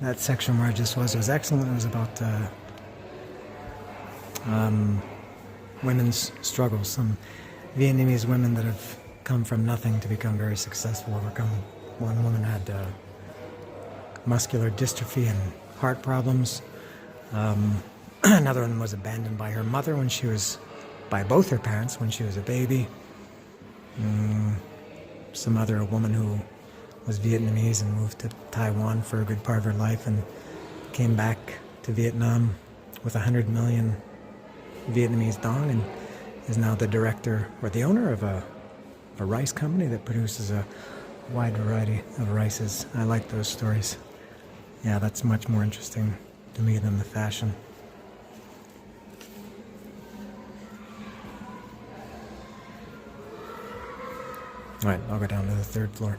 That section where I just was excellent. It was about women's struggles. Some Vietnamese women that have come from nothing to become very successful. One woman had muscular dystrophy and heart problems. Another one was abandoned by her mother by both her parents when she was a baby. A woman who was Vietnamese and moved to Taiwan for a good part of her life and came back to Vietnam with 100 million Vietnamese dong and is now the director or the owner of a rice company that produces a wide variety of rices. I like those stories. Yeah, that's much more interesting to me than the fashion. All right, I'll go down to the 3rd floor.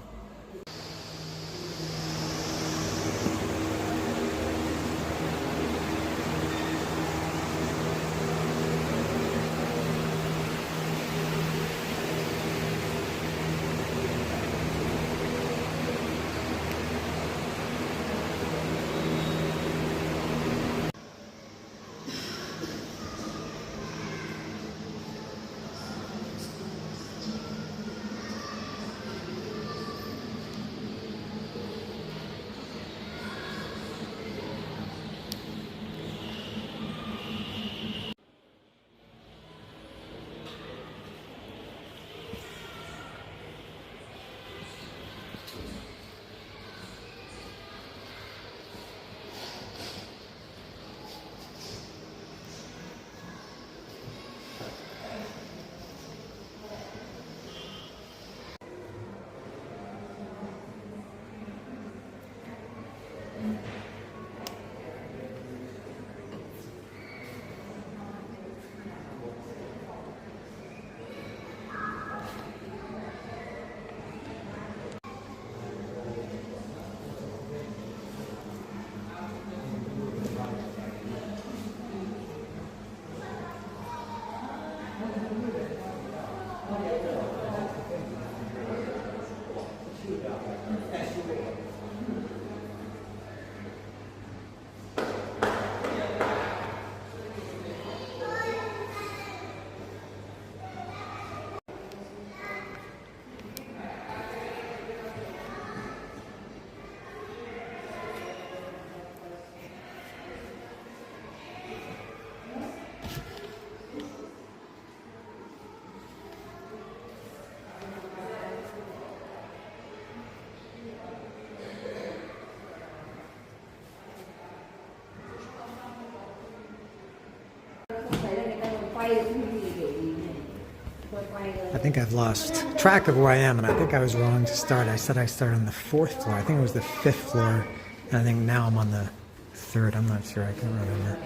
I think I've lost track of where I am, and I think I was wrong to start. I said I started on the 4th floor. I think it was the 5th floor, and I think now I'm on the 3rd. I'm not sure. I can't remember.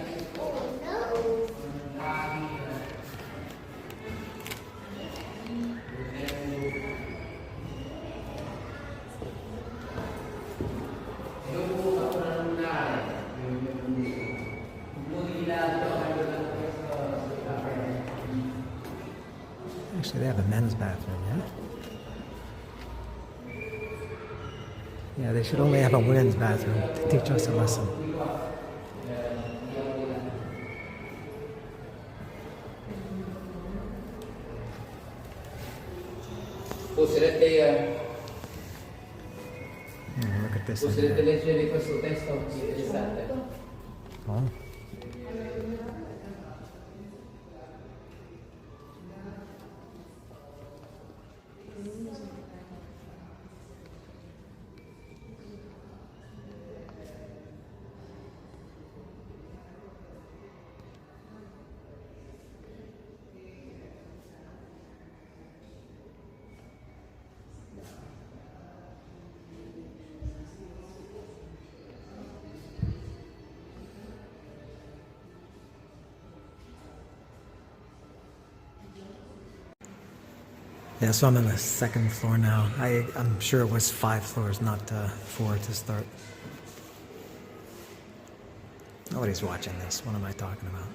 Actually, they have a men's bathroom, yeah? Yeah, they should only have a women's bathroom to teach us a lesson. put this in Potete here. leggere questo testo interessante. Oh. Yeah, so I'm on the second floor now. I'm sure it was 5 floors, not 4 to start. Nobody's watching this. What am I talking about?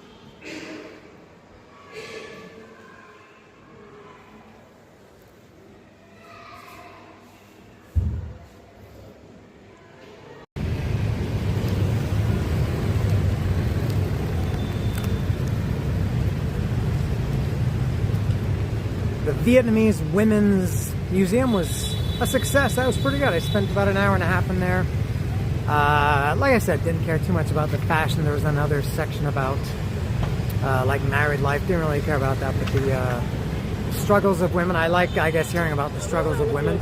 The Vietnamese Women's Museum was a success. That was pretty good. I spent about an hour and a half in there. Like I said, didn't care too much about the fashion. There was another section about like married life. Didn't really care about that, but the struggles of women. I like, I guess, hearing about the struggles of women.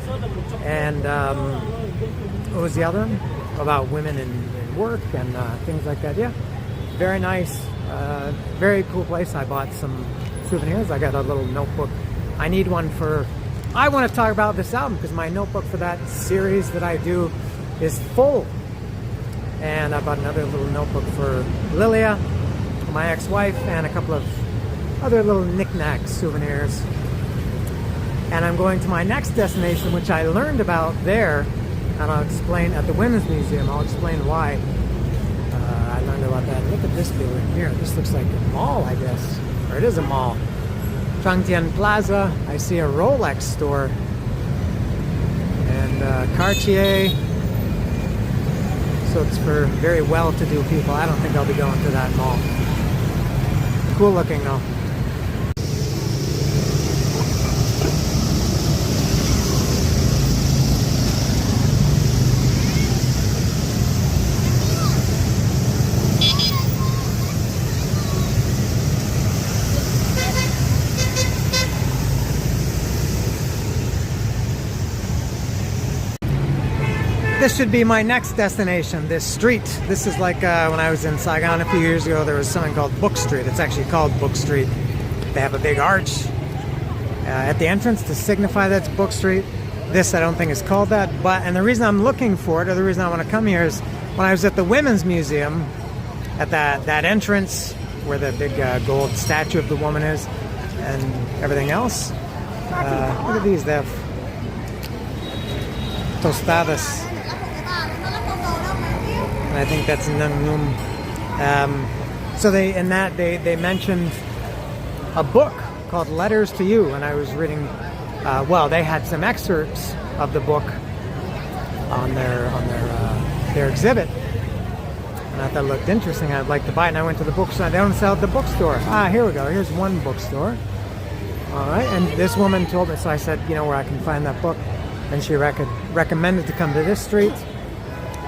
And what was the other one? About women in work and things like that. Yeah, very nice. Very cool place. I bought some souvenirs. I got a little notebook. I need one for, I want to talk about this album because my notebook for that series that I do is full. And I bought another little notebook for Lilia, my ex-wife, and a couple of other little knickknacks, souvenirs. And I'm going to my next destination, which I learned about there, and I'll explain at the Women's Museum. I'll explain why I learned about that. Look at this building here. This looks like a mall, I guess, or it is a mall. Trang Thien Plaza. I see a Rolex store and Cartier. So it's for very well-to-do people. I don't think I'll be going to that mall. Cool looking though. This should be my next destination, this street. This is like when I was in Saigon a few years ago, there was something called Book Street. It's actually called Book Street. They have a big arch at the entrance to signify that's Book Street. This I don't think is called that, and the reason I'm looking for it, or the reason I want to come here, is when I was at the Women's Museum, at that entrance where the big gold statue of the woman is, and everything else. Look at these, they have tostadas. And I think that's Nung Num. So they mentioned a book called Letters to You, and I was reading. Well, they had some excerpts of the book on their exhibit, and I thought it looked interesting. I'd like to buy it. And I went to the bookstore. They don't sell at the bookstore. Here we go. Here's one bookstore. All right, and this woman told me. So I said, you know where I can find that book, and she recommended to come to this street.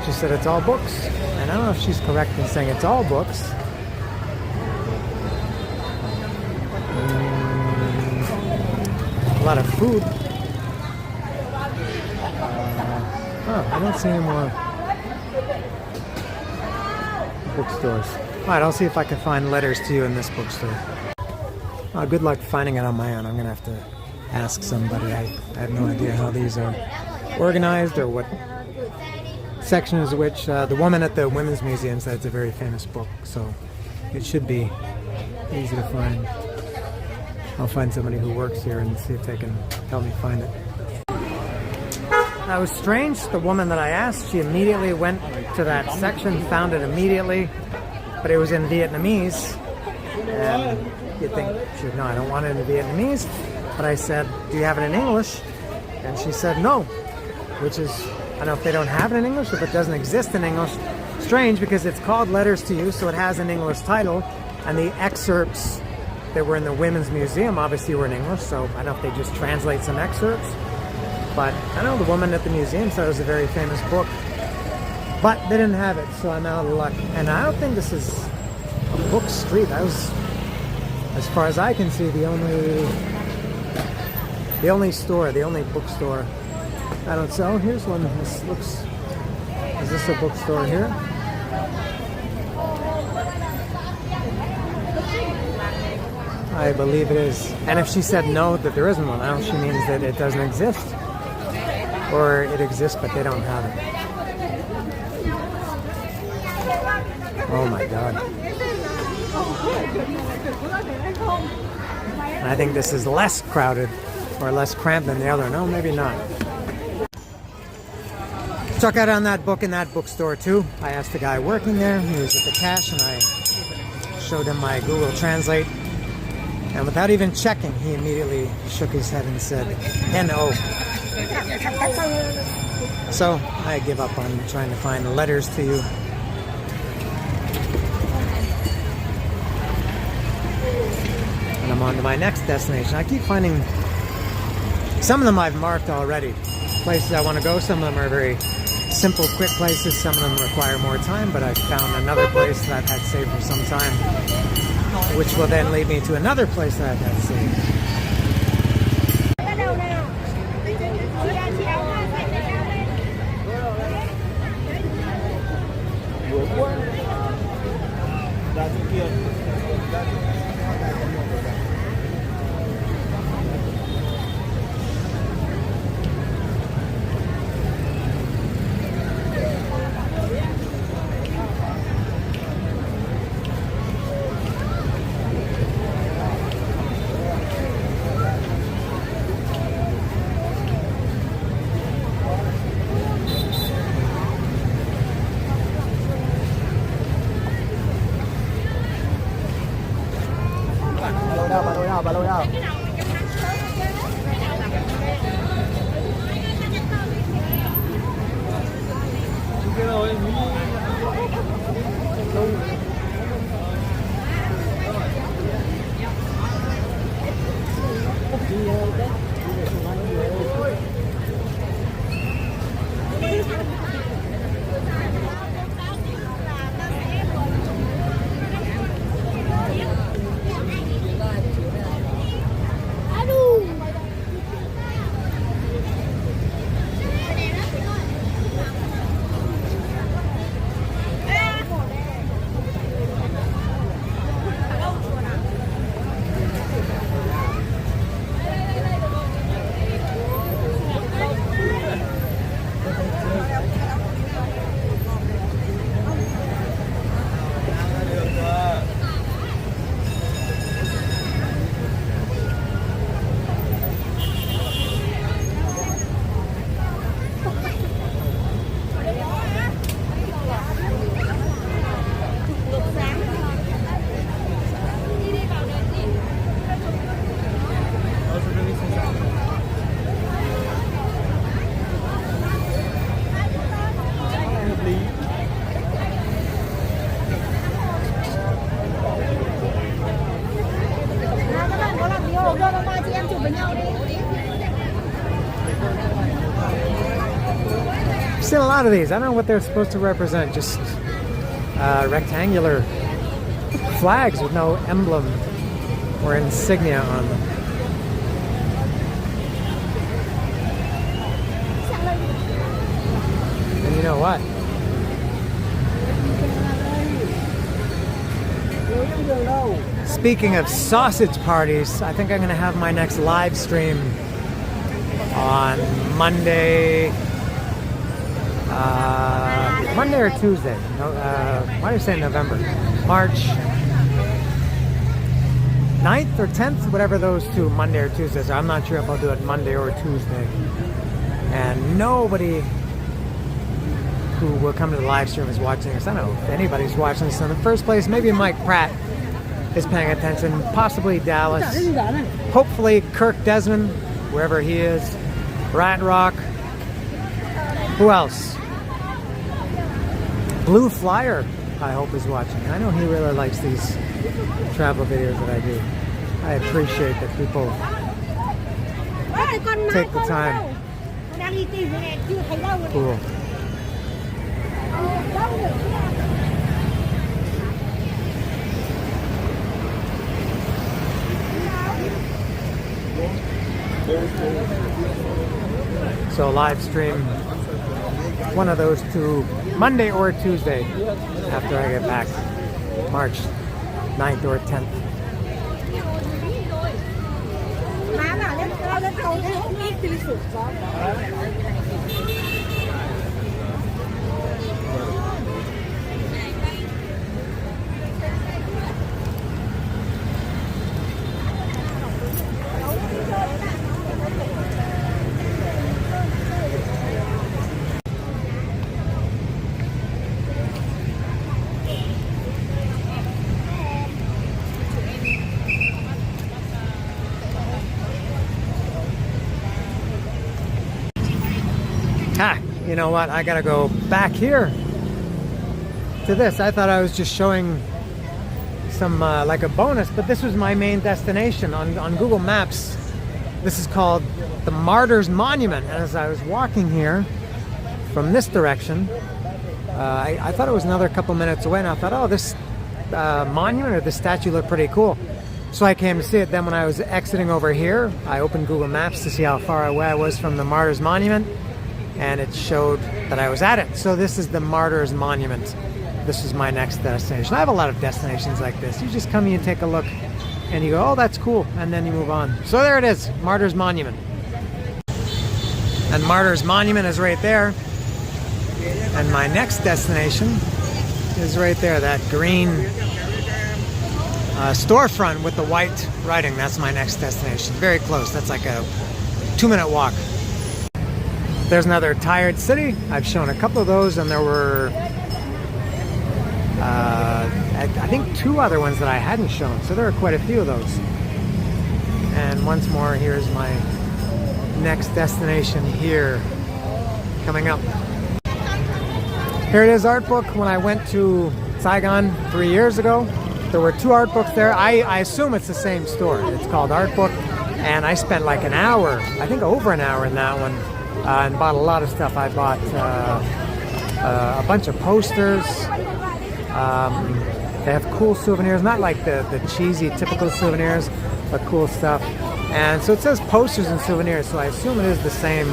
She said it's all books, and I don't know if she's correct in saying it's all books. A lot of food. I don't see any more bookstores. All right, I'll see if I can find Letters to You in this bookstore. Good luck finding it on my own. I'm gonna have to ask somebody. I have no idea how these are organized or what section is which. The woman at the Women's Museum said it's a very famous book, so it should be easy to find. I'll find somebody who works here and see if they can help me find it. That was strange. The woman that I asked, she immediately went to that section, found it immediately, but it was in Vietnamese. And you'd think she would know, I don't want it in Vietnamese. But I said, do you have it in English? And she said no, which is, I don't know if they don't have it in English, if it doesn't exist in English. Strange, because it's called Letters to You, so it has an English title, and the excerpts that were in the Women's Museum obviously were in English, so I don't know if they just translate some excerpts. But I know the woman at the museum said it was a very famous book. But they didn't have it, so I'm out of luck. And I don't think this is a book street. That was, as far as I can see, the only store, the only bookstore. I don't know. Here's one. This looks. Is this a bookstore here? I believe it is. And if she said no, that there isn't one, I don't. She means that it doesn't exist, or it exists but they don't have it. Oh my God. And I think this is less crowded or less cramped than the other. No, maybe not. Struck out on that book in that bookstore too. I asked the guy working there. He was at the cash and I showed him my Google Translate. And without even checking, he immediately shook his head and said, N-O. So I give up on trying to find letters to you. And I'm on to my next destination. I keep finding some of them I've marked already. Places I want to go, some of them are very simple, quick places. Some of them require more time, but I found another place that I've had saved for some time, which will then lead me to another place that I've had saved. Bà lôi đâu? I've seen a lot of these. I don't know what they're supposed to represent. Just rectangular flags with no emblem or insignia on them. And you know what? Speaking of sausage parties, I think I'm going to have my next live stream on Monday. Monday or Tuesday? No, why do you say November? March 9th or 10th, whatever those two Monday or Tuesdays are. I'm not sure if I'll do it Monday or Tuesday. And nobody who will come to the live stream is watching this. I don't know if anybody's watching this in the first place. Maybe Mike Pratt is paying attention. Possibly Dallas. Hopefully Kirk Desmond, wherever he is. Rat Rock. Who else? Blue Flyer, I hope, is watching. I know he really likes these travel videos that I do. I appreciate that people take the time. Cool. So live stream one of those two, Monday or Tuesday, after I get back, March 9th or 10th. Má bảo lên cầu cái hút ít thì sụp đó. Ah, you know what? I gotta go back here to this. I thought I was just showing some like a bonus, but this was my main destination on Google Maps. This is called the Martyrs Monument. And as I was walking here from this direction, I thought it was another couple minutes away, and I thought, oh, this monument or this statue looked pretty cool. So I came to see it. Then when I was exiting over here, I opened Google Maps to see how far away I was from the Martyrs Monument, and it showed that I was at it. So this is the Martyrs Monument. This is my next destination. I have a lot of destinations like this. You just come in and take a look, and you go, oh, that's cool, and then you move on. So there it is, Martyrs Monument. And Martyrs Monument is right there. And my next destination is right there, that green storefront with the white writing. That's my next destination. Very close. That's like a 2-minute walk. There's another tired city. I've shown a couple of those, and there were I think 2 other ones that I hadn't shown. So there are quite a few of those. And once more, here's my next destination here coming up. Here it is, art book. When I went to Saigon 3 years ago, there were 2 art books there. I assume it's the same store. It's called Art Book, and I spent like an hour, I think over an hour in that one, and bought a lot of stuff. I bought a bunch of posters. They have cool souvenirs, not like the cheesy typical souvenirs, but cool stuff. And so it says posters and souvenirs, so I assume it is the same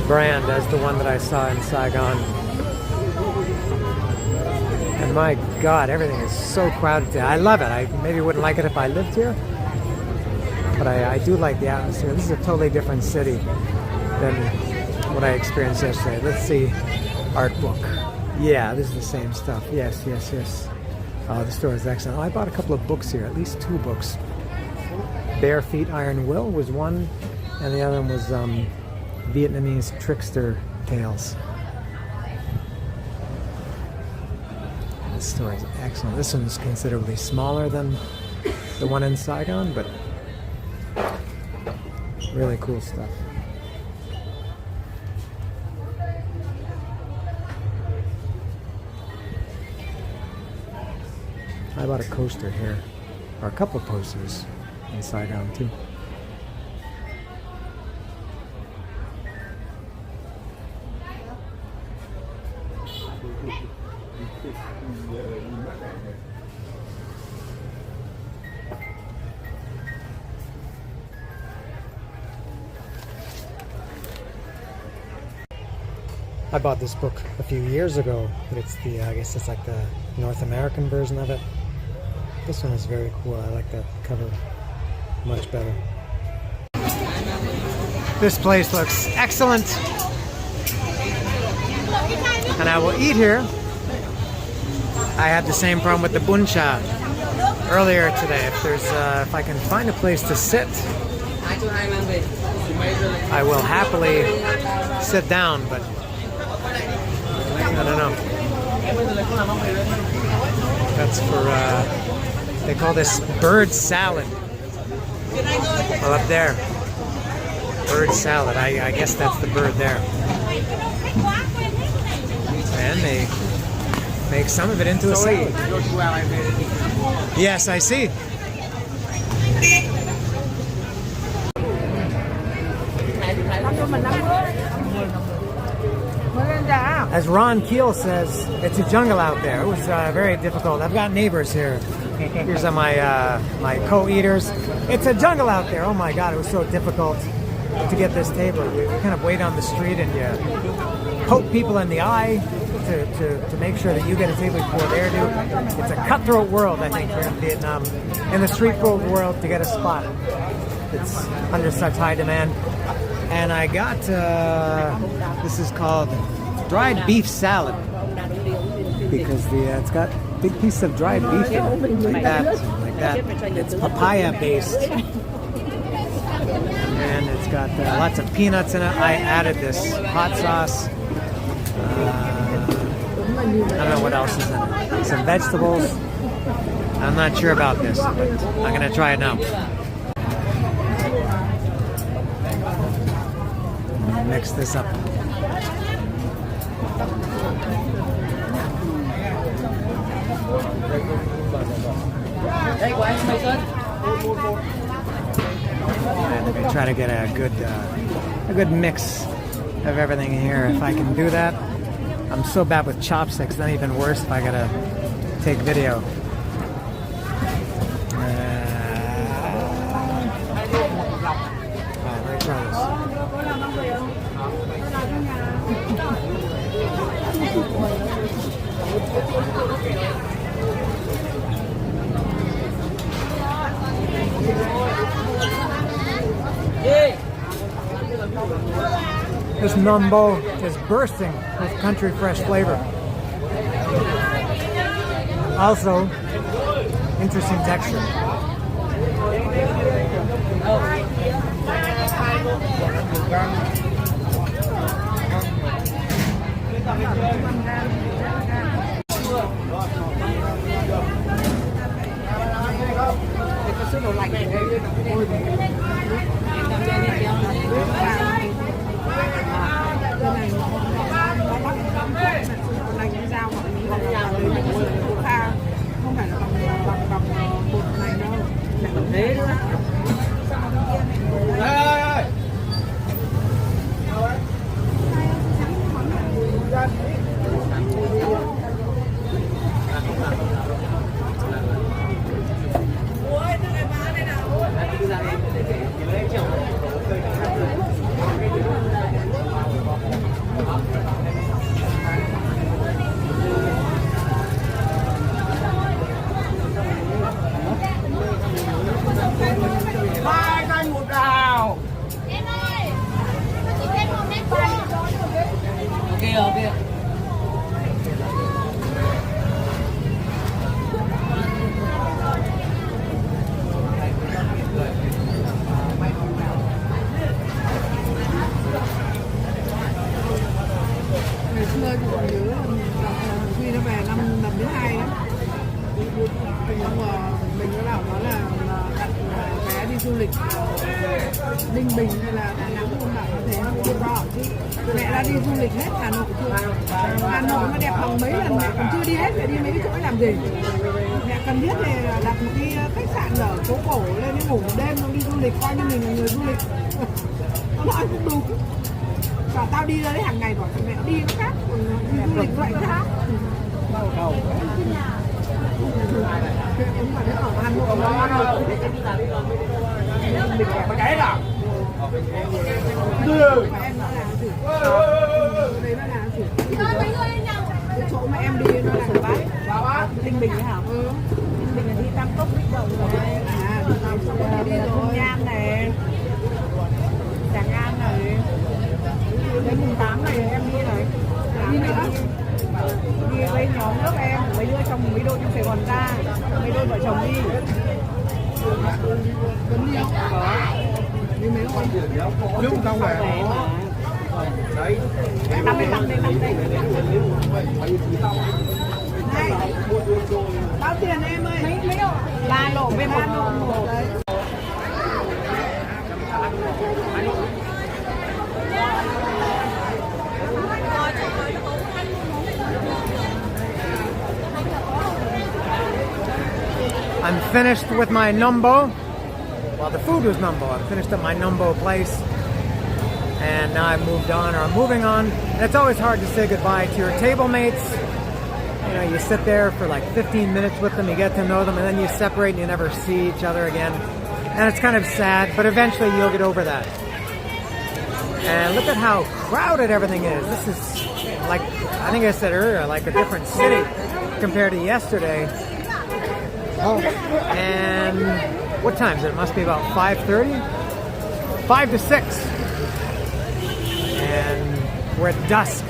brand as the one that I saw in Saigon. And my God, everything is so crowded today. I love it. I maybe wouldn't like it if I lived here, but I do like the atmosphere. This is a totally different city than what I experienced yesterday. Let's see, art book. Yeah, this is the same stuff. Yes, yes, yes. Oh, the store is excellent. Oh, I bought a couple of books here, at least 2 books. Bare Feet Iron Will was one, and the other one was Vietnamese Trickster Tales. This store is excellent. This one's considerably smaller than the one in Saigon, but really cool stuff. I bought a coaster here, or a couple of posters in Saigon too. I bought this book a few years ago, but it's the, I guess it's like the North American version of it. This one is very cool. I like that cover much better. This place looks excellent, and I will eat here. I had the same problem with the bun cha earlier today. If I can find a place to sit, I will happily sit down, but I don't know. That's for they call this bird salad. Well, up there, bird salad. I guess that's the bird there. And they make some of it into a salad. Yes, I see. As Ron Keel says, it's a jungle out there. It was very difficult. I've got neighbors here. Here's my co-eaters. It's a jungle out there. Oh my God, it was so difficult to get this table. You kind of wait on the street and you poke people in the eye to make sure that you get a table before they do. It's a cutthroat world, I think, here in Vietnam. In the street food world, to get a spot, it's under such high demand. And I got, this is called dried beef salad, because it's got big piece of dried beef in it, like that. It's papaya based, and it's got lots of peanuts in it. I added this hot sauce. I don't know what else is in it. Some vegetables. I'm not sure about this, but I'm gonna try it now. Mix this up. And I'm gonna try to get a good mix of everything here. If I can do that, I'm so bad with chopsticks. Then even worse if I gotta take video. Let me try this. This numbo is bursting with country fresh flavor. Also, interesting texture. Du lịch Ninh Bình hay là Đà Nẵng không bảo như thế không rõ chứ mẹ đã đi du lịch hết Hà Nội chưa? Hà Nội nó đẹp bằng mấy lần mẹ còn chưa đi hết, mẹ đi mấy cái chỗ làm gì? Mẹ cần biết thì đặt một cái khách sạn ở phố cổ lên đi ngủ một đêm nó đi du lịch coi như mình là người du lịch. Nó nói cũng đúng. Và tao đi ra đấy hàng ngày, bảo mẹ đi nó khác, còn đi du lịch vậy khác. Đúng mà nó ở Hà Nội nó mình có cái nào? Đưa. Em nó làm gì? Đấy nó làm gì? Cái chỗ mà em đi nó là bác. Ninh Bình hả? Ninh Bình là đi Tam Cốc Bích Động rồi. À, đi Tam Cốc đi rồi. Nham này. Tràng An này. Đến mùng 8 này em đi này. Đi nữa. Đi với nhóm lớp em, mấy đứa mấy đôi trong Sài Gòn ra, mấy đôi vợ chồng đi. Cấm đi không? Có. Đi mấy con? Lúc không về. Đấy. 55 đây, 5 đây. Này. Bao tiền em ơi? Mấy đâu? La lộ bên Hà Nội một đấy. I'm finished with my numbo. Well, the food was numbo. I'm finished at my numbo place. and now I've moved on, or I'm moving on. And it's always hard to say goodbye to your table mates. You know, you sit there for like 15 minutes with them, you get to know them, and then you separate and you never see each other again. And it's kind of sad, but eventually you'll get over that. And look at how crowded everything is. This is, like, I think I said earlier, like a different city compared to yesterday. Oh, and what time is it? It must be about 5:30? 5 to 6. And we're at dusk,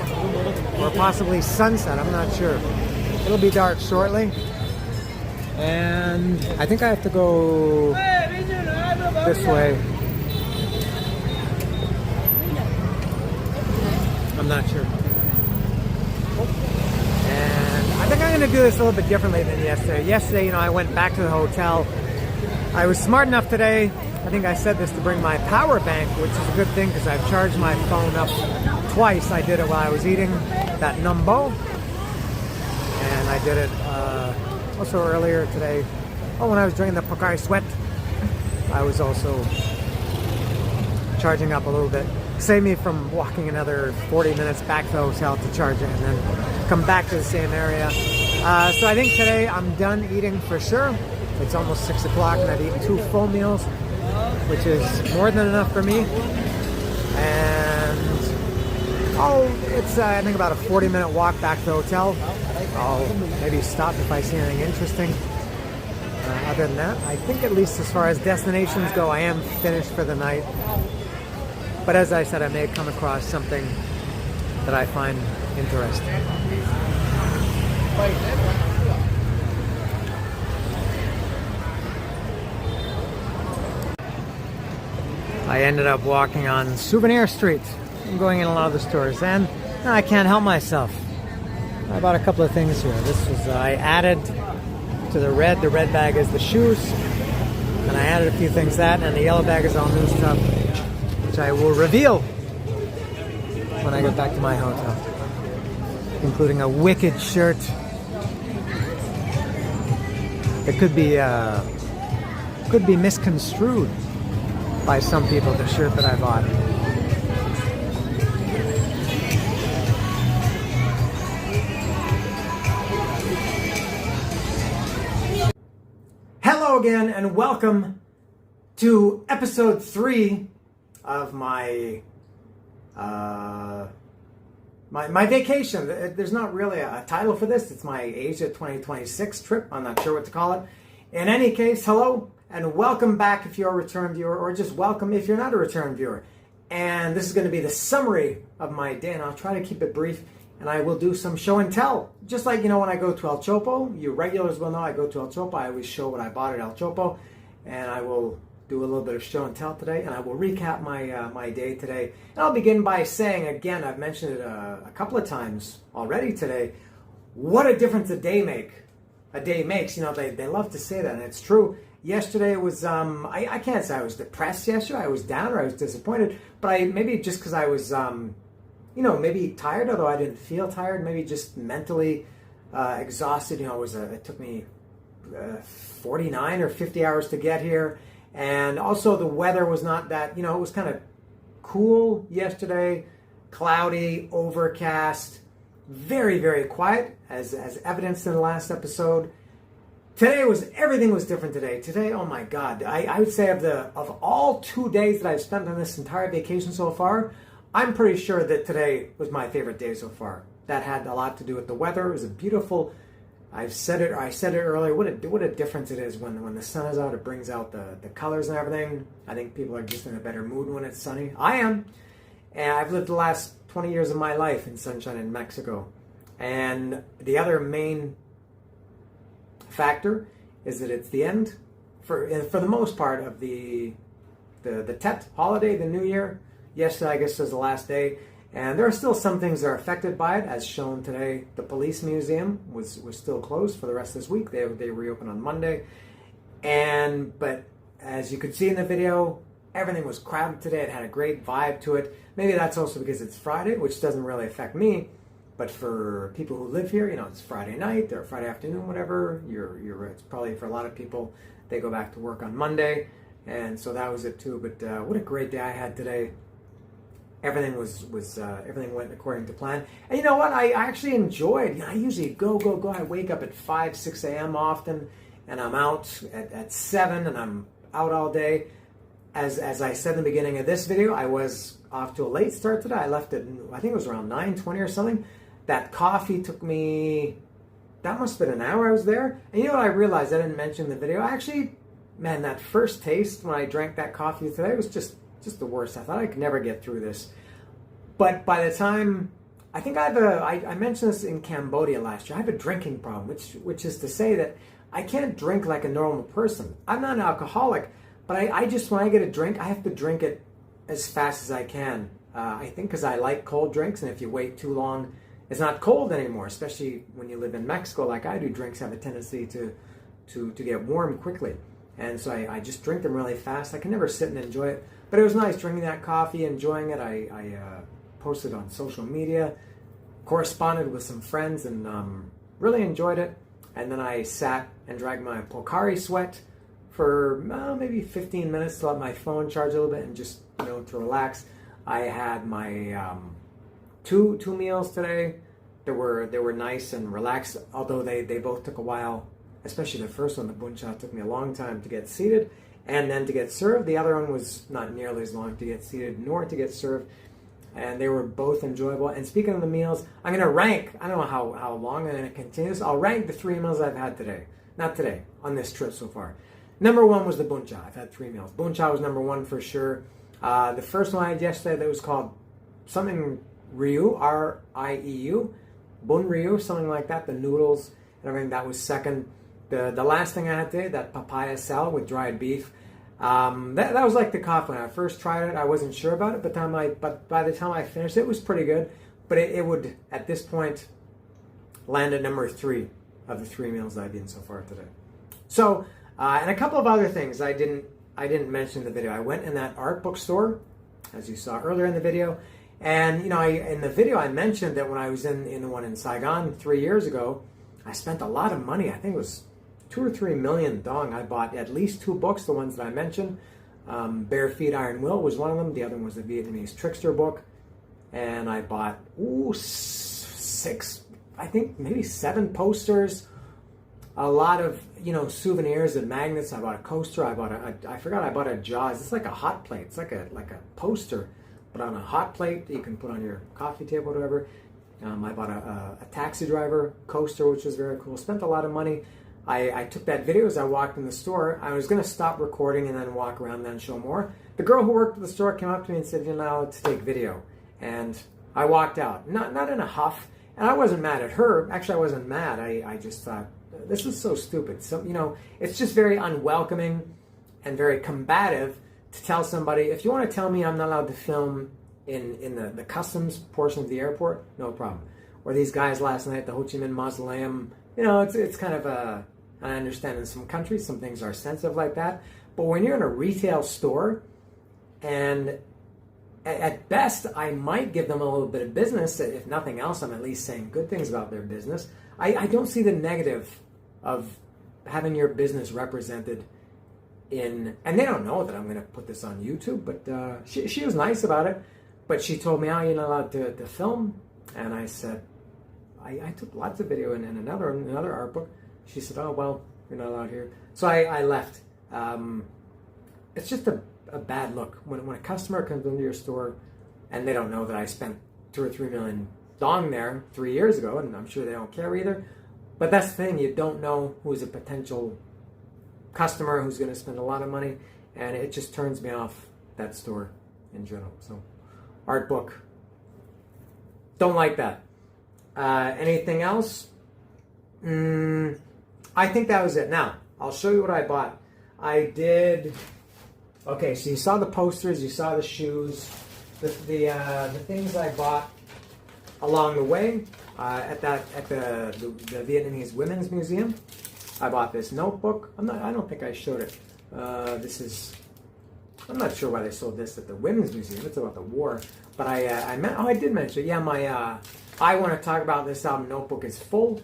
or possibly sunset, I'm not sure. It'll be dark shortly. And I think I have to go this way. I'm not sure. And I think I'm going to do this a little bit differently than yesterday. Yesterday, you know, I went back to the hotel. I was smart enough today, I think I said this, to bring my power bank, which is a good thing because I've charged my phone up twice. I did it while I was eating that numbo. And I did it also earlier today. Oh, when I was drinking the Pocari Sweat, I was also charging up a little bit. Save me from walking another 40 minutes back to the hotel to charge it and then come back to the same area. So I think today I'm done eating for sure. It's almost 6 o'clock and I've eaten 2 full meals, which is more than enough for me. And it's I think about a 40-minute walk back to the hotel. I'll maybe stop if I see anything interesting. Other than that, I think at least as far as destinations go, I am finished for the night. But as I said, I may come across something that I find interesting. I ended up walking on Souvenir Street. I'm going in a lot of the stores, and I can't help myself. I bought a couple of things here. This was, I added to the red bag is the shoes, and I added a few things that, and the yellow bag is all new stuff, which I will reveal when I get back to my hotel, including a wicked shirt. It could be misconstrued by some people, the shirt that I bought. Hello again, and welcome to episode 3 of my vacation. There's not really a title for this. It's my Asia 2026 trip. I'm not sure what to call it. In any case, hello and welcome back if you're a return viewer, or just welcome if you're not a return viewer. And this is going to be the summary of my day, and I'll try to keep it brief, and I will do some show and tell. Just like, you know, when I go to El Chopo, you regulars will know I go to El Chopo. I always show what I bought at El Chopo, and I will do a little bit of show and tell today, and I will recap my day today. And I'll begin by saying, again, I've mentioned it a couple of times already today, what a difference a day makes. You know, they love to say that, and it's true. Yesterday was, I can't say I was depressed yesterday. I was down or I was disappointed, but maybe just because I was, you know, maybe tired, although I didn't feel tired, maybe just mentally exhausted. You know, it took me 49 or 50 hours to get here. And also the weather was not that, you know, it was kind of cool yesterday, cloudy, overcast, very, very quiet, as evidenced in the last episode. Today everything was different today. Today, oh my God, I would say of all 2 days that I've spent on this entire vacation so far, I'm pretty sure that today was my favorite day so far. That had a lot to do with the weather. It was a beautiful, I said it earlier, what a difference it is when the sun is out. It brings out the colors and everything. I think people are just in a better mood when it's sunny. I am. And I've lived the last 20 years of my life in sunshine in Mexico. And the other main factor is that it's the end, for the most part, of the Tet holiday, the New Year. Yesterday, I guess, was the last day. And there are still some things that are affected by it, as shown today. The police museum was still closed for the rest of this week. They reopened on Monday. But as you could see in the video, everything was crowded today. It had a great vibe to it. Maybe that's also because it's Friday, which doesn't really affect me. But for people who live here, you know, it's Friday night or Friday afternoon, whatever. It's probably for a lot of people, they go back to work on Monday. And so that was it too. But what a great day I had today. everything went according to plan. And you know what? I actually enjoyed. I usually go. I wake up at 5, 6 a.m. often, and I'm out at 7, and I'm out all day. As I said in the beginning of this video, I was off to a late start today. I left at, I think it was around 9:20 or something. That coffee took me, that must have been an hour I was there. And you know what I realized? I didn't mention in the video. Actually, man, that first taste when I drank that coffee today was just the worst. I thought I could never get through this. But by the time, I think I mentioned this in Cambodia last year, I have a drinking problem, which is to say that I can't drink like a normal person. I'm not an alcoholic, but I just, when I get a drink, I have to drink it as fast as I can. I think because I like cold drinks, and if you wait too long, it's not cold anymore, especially when you live in Mexico like I do. Drinks have a tendency to get warm quickly. And so I just drink them really fast. I can never sit and enjoy it. But it was nice drinking that coffee, enjoying it. I posted on social media, corresponded with some friends, and really enjoyed it. And then I sat and drank my Pocari Sweat for maybe 15 minutes to let my phone charge a little bit and just, to relax. I had my two meals today. They were nice and relaxed, although they both took a while. Especially the first one, the buncha, took me a long time to get seated and then to get served. The other one was not nearly as long to get seated nor to get served. And they were both enjoyable. And speaking of the meals, I'm going to rank, I don't know how long I'm going to continue this. I'll rank the 3 meals I've had today. Not today, on this trip so far. Number 1 was the buncha. I've had 3 meals. Buncha was number 1 for sure. The first one I had yesterday, that was called something Ryu, R-I-E-U. Bun Ryu, something like that. The noodles and everything, that was second. The last thing I had today, that papaya salad with dried beef, that was like the coffee. When I first tried it, I wasn't sure about it, but by the time I finished it was pretty good. But it would, at this point, land at number 3 of the 3 meals I've eaten so far today. So, and a couple of other things I didn't mention in the video. I went in that art bookstore, as you saw earlier in the video, and in the video I mentioned that when I was in the one in Saigon 3 years ago, I spent a lot of money. I think it was 2 or 3 million dong. I bought at least 2 books, the ones that I mentioned. Bare Feet, Iron Will was one of them. The other one was the Vietnamese Trickster book. And I bought 6, I think maybe 7 posters. A lot of, souvenirs and magnets. I bought a coaster. I bought a Jaws. It's like a hot plate. It's like a poster, but on a hot plate that you can put on your coffee table or whatever. I bought a taxi driver coaster, which was very cool. Spent a lot of money. I took that video as I walked in the store. I was going to stop recording and then walk around and then show more. The girl who worked at the store came up to me and said, "You're not allowed to take video." And I walked out, not in a huff. And I wasn't mad at her. Actually, I wasn't mad. I just thought, this is so stupid. So, it's just very unwelcoming and very combative to tell somebody, if you want to tell me I'm not allowed to film in the customs portion of the airport, no problem. Or these guys last night at the Ho Chi Minh Mausoleum, it's kind of I understand in some countries some things are sensitive like that, but when you're in a retail store, and at best I might give them a little bit of business, if nothing else I'm at least saying good things about their business. I don't see the negative of having your business represented in, and they don't know that I'm going to put this on YouTube, but she was nice about it, but she told me, you're not allowed to film, and I said, I took lots of video in another art book. She said, "Oh, well, you're not allowed here." So I left. It's just a bad look when a customer comes into your store and they don't know that I spent 2 or 3 million dong there 3 years ago, and I'm sure they don't care either. But that's the thing, you don't know who's a potential customer who's going to spend a lot of money, and it just turns me off that store in general. So, art book, don't like that. Anything else? I think that was it. Now, I'll show you what I bought. Okay, so you saw the posters, you saw the shoes, the things I bought along the way at the Vietnamese Women's Museum. I bought this notebook. I don't think I showed it. I'm not sure why they sold this at the Women's Museum. It's about the war. But I did mention it. Yeah, my I Want to Talk About This Album notebook is full.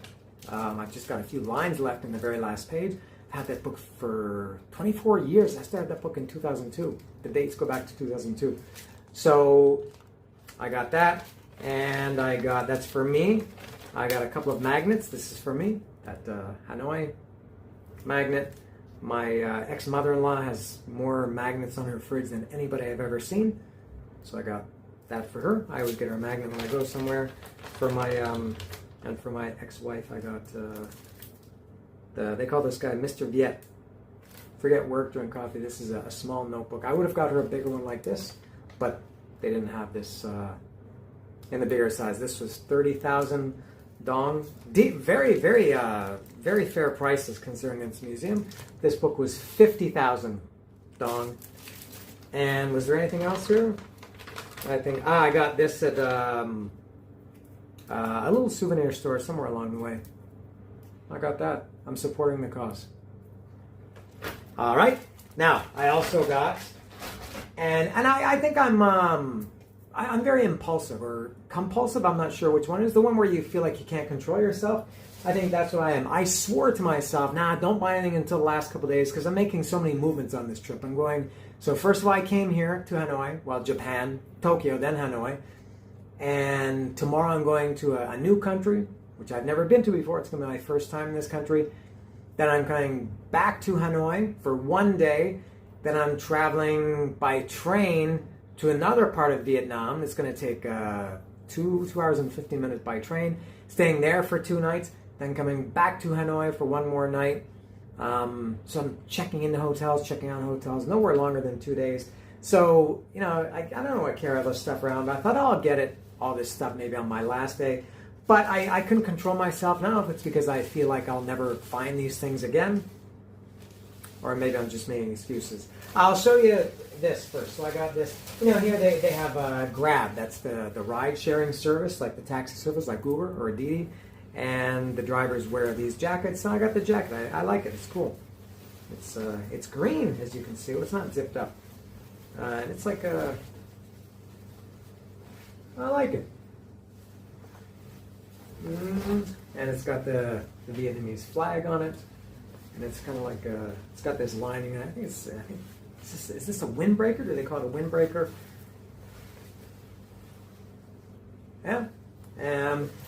I've just got a few lines left in the very last page. I've had that book for 24 years. I started that book in 2002. The dates go back to 2002. So I got that. And that's for me. I got a couple of magnets. This is for me. That Hanoi magnet. My ex-mother-in-law has more magnets on her fridge than anybody I've ever seen. So I got that for her. I always get her a magnet when I go somewhere. For my and for my ex-wife, I got they call this guy Mr. Viet. Forget work, drink coffee. This is a small notebook. I would have got her a bigger one like this, but they didn't have this in the bigger size. This was 30,000 dong. Very, very, very fair prices considering it's a museum. This book was 50,000 dong. And was there anything else here? I think I got this at a little souvenir store somewhere along the way. I got that. I'm supporting the cause. All right. Now I also got, and I think I'm very impulsive or compulsive. I'm not sure which one is the one where you feel like you can't control yourself. I think that's what I am. I swore to myself, nah, don't buy anything until the last couple of days because I'm making so many movements on this trip. I'm going. So first of all, I came here to Hanoi, well, Japan, Tokyo, then Hanoi, and tomorrow I'm going to a new country, which I've never been to before. It's going to be my first time in this country. Then I'm coming back to Hanoi for one day. Then I'm traveling by train to another part of Vietnam. It's going to take 2 hours and 15 minutes by train. Staying there for 2 nights. Then coming back to Hanoi for one more night. So I'm checking into hotels, checking out hotels. Nowhere longer than 2 days. So, you know, I don't know what carry all this stuff around. But I thought I'll get all this stuff maybe on my last day. But I couldn't control myself. I don't know if it's because I feel like I'll never find these things again. Or maybe I'm just making excuses. I'll show you this first. So I got this. You know, here they have Grab. That's the ride-sharing service, like the taxi service, like Uber or Didi. And the drivers wear these jackets. So I got the jacket. I like it. It's cool. It's green, as you can see. Well, it's not zipped up. And it's like I like it. And it's got the Vietnamese flag on it, and it's kind of like it's got this lining. I think is this a windbreaker? Do they call it a windbreaker? Yeah.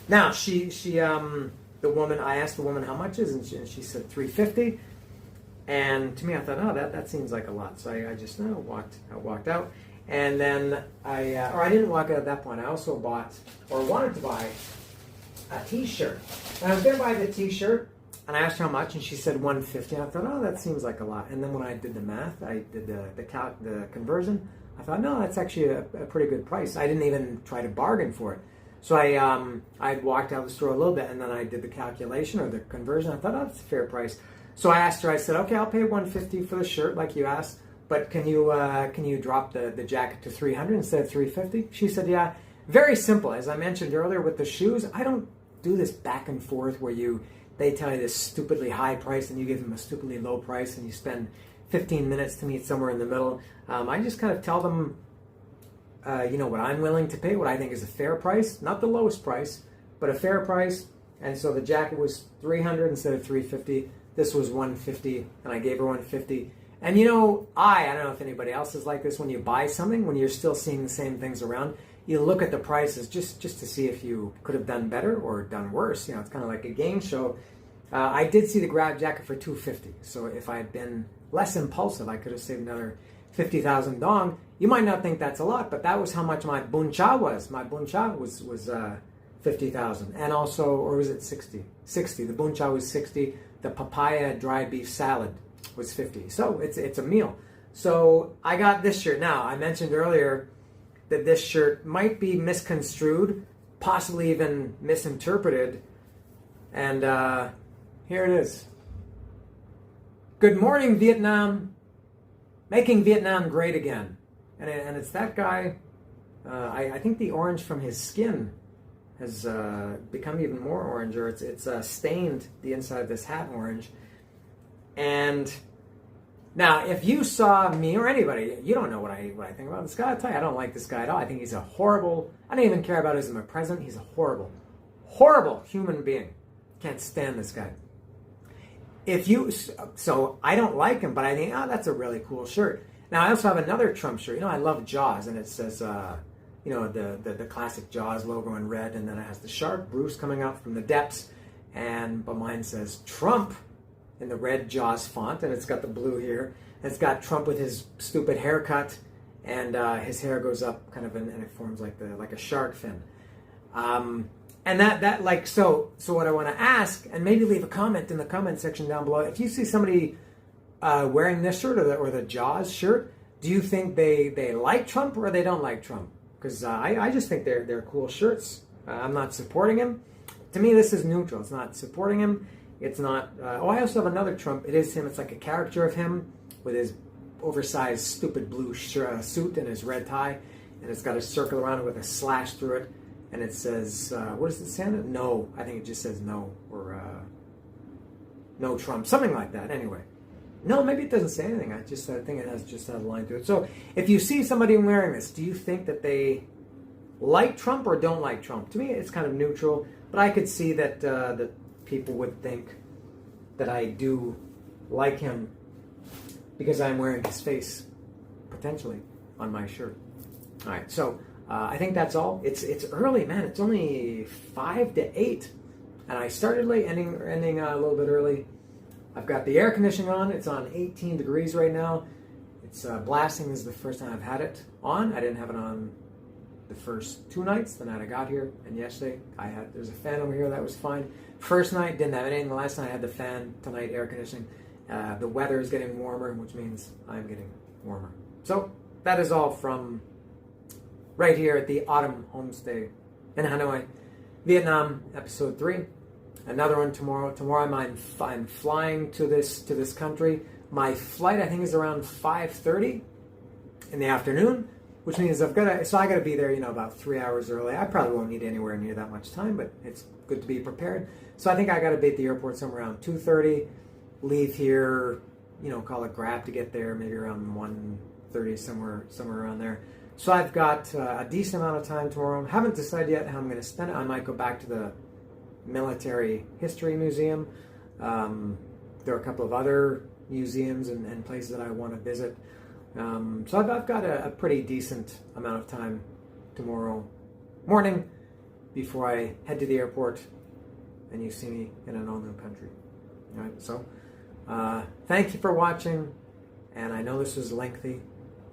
Now she the woman, I asked the woman how much is, and she said $350. And to me, I thought, oh, that seems like a lot. So I just walked out. And then I didn't walk out at that point. I also bought, or wanted to buy, a T-shirt. And I was going to buy the T-shirt, and I asked her how much, and she said $150. I thought, oh, that seems like a lot. And then when I did the math, I did the conversion. I thought, no, that's actually a pretty good price. I didn't even try to bargain for it. So I walked out of the store a little bit, and then I did the calculation or the conversion. I thought, oh, that's a fair price. So I asked her. I said, okay, I'll pay $150 for the shirt, like you asked. But can you drop the jacket to $300 instead of $350? She said, yeah. Very simple. As I mentioned earlier with the shoes, I don't do this back and forth where they tell you this stupidly high price and you give them a stupidly low price and you spend 15 minutes to meet somewhere in the middle. I just kind of tell them, what I'm willing to pay, what I think is a fair price, not the lowest price, but a fair price. And so the jacket was $300 instead of $350. This was $150, and I gave her $150. And I don't know if anybody else is like this. When you buy something, when you're still seeing the same things around, you look at the prices just to see if you could have done better or done worse. It's kind of like a game show. I did see the Grab jacket for $250. So if I had been less impulsive, I could have saved another 50,000 dong. You might not think that's a lot, but that was how much my bun cha was. My bun cha was 50,000, and also, or was it 60? 60. The bun cha was 60. The papaya dry beef salad was 50. So it's a meal. So I got this shirt. Now I mentioned earlier that this shirt might be misconstrued, possibly even misinterpreted. And here it is. Good morning, Vietnam. Making Vietnam great again. And it's that guy. I think the orange from his skin has become even more orange, or it's stained the inside of this hat orange. And now, if you saw me or anybody, you don't know what I think about this guy. I'll tell you, I don't like this guy at all. I think he's a horrible, I don't even care about him as a president. He's a horrible, horrible human being. Can't stand this guy. So I don't like him, but I think, oh, that's a really cool shirt. Now, I also have another Trump shirt. I love Jaws, and it says, you know, the classic Jaws logo in red, and then it has the shark, Bruce, coming out from the depths, but mine says Trump in the red Jaws font, and it's got the blue here. And it's got Trump with his stupid haircut, and his hair goes up kind of, and it forms like a shark fin. And that like, so what I want to ask, and maybe leave a comment in the comment section down below, if you see somebody wearing this shirt or the Jaws shirt, do you think they like Trump or they don't like Trump? Because I just think they're cool shirts. I'm not supporting him. To me, this is neutral. It's not supporting him. It's not. I also have another Trump. It is him. It's like a caricature of him with his oversized, stupid blue suit and his red tie, and it's got a circle around it with a slash through it, and it says, what does it say on it? No. I think it just says no, or no Trump, something like that. Anyway. No, maybe it doesn't say anything. I think it has just a line to it. So if you see somebody wearing this, do you think that they like Trump or don't like Trump? To me, it's kind of neutral, but I could see that that people would think that I do like him because I'm wearing his face, potentially, on my shirt. All right, so I think that's all. It's early, man. It's only 5 to 8, and I started late, ending a little bit early. I've got the air conditioning on. It's on 18 degrees right now. It's blasting. This is the first time I've had it on. I didn't have it on the first 2 nights, the night I got here, and yesterday there's a fan over here, that was fine. First night, didn't have anything. The last night I had the fan, tonight air conditioning. The weather is getting warmer, which means I'm getting warmer. So that is all from right here at the Autumn Homestay in Hanoi, Vietnam, episode 3. Another one tomorrow. Tomorrow I'm flying to this country. My flight, I think, is around 5:30 in the afternoon, which means I gotta be there, about 3 hours early. I probably won't need anywhere near that much time, but it's good to be prepared. So I think I gotta be at the airport somewhere around 2:30. Leave here, call it Grab to get there, maybe around 1:30, somewhere around there. So I've got a decent amount of time tomorrow. Haven't decided yet how I'm going to spend it. I might go back to the Military History Museum. There are a couple of other museums and places that I want to visit. So I've got a pretty decent amount of time tomorrow morning before I head to the airport and you see me in an all-new country. All right, so thank you for watching, and I know this was lengthy.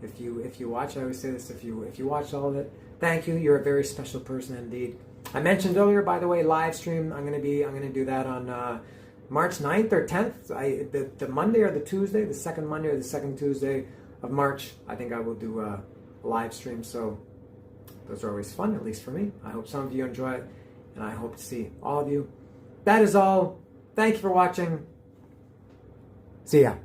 If you watch, I always say this, if you watched all of it, thank you. You're a very special person indeed. I mentioned earlier, by the way, live stream. I'm gonna do that on March 9th or 10th. The Monday or the Tuesday, the second Monday or the second Tuesday of March. I think I will do a live stream. So those are always fun, at least for me. I hope some of you enjoy it, and I hope to see all of you. That is all. Thank you for watching. See ya.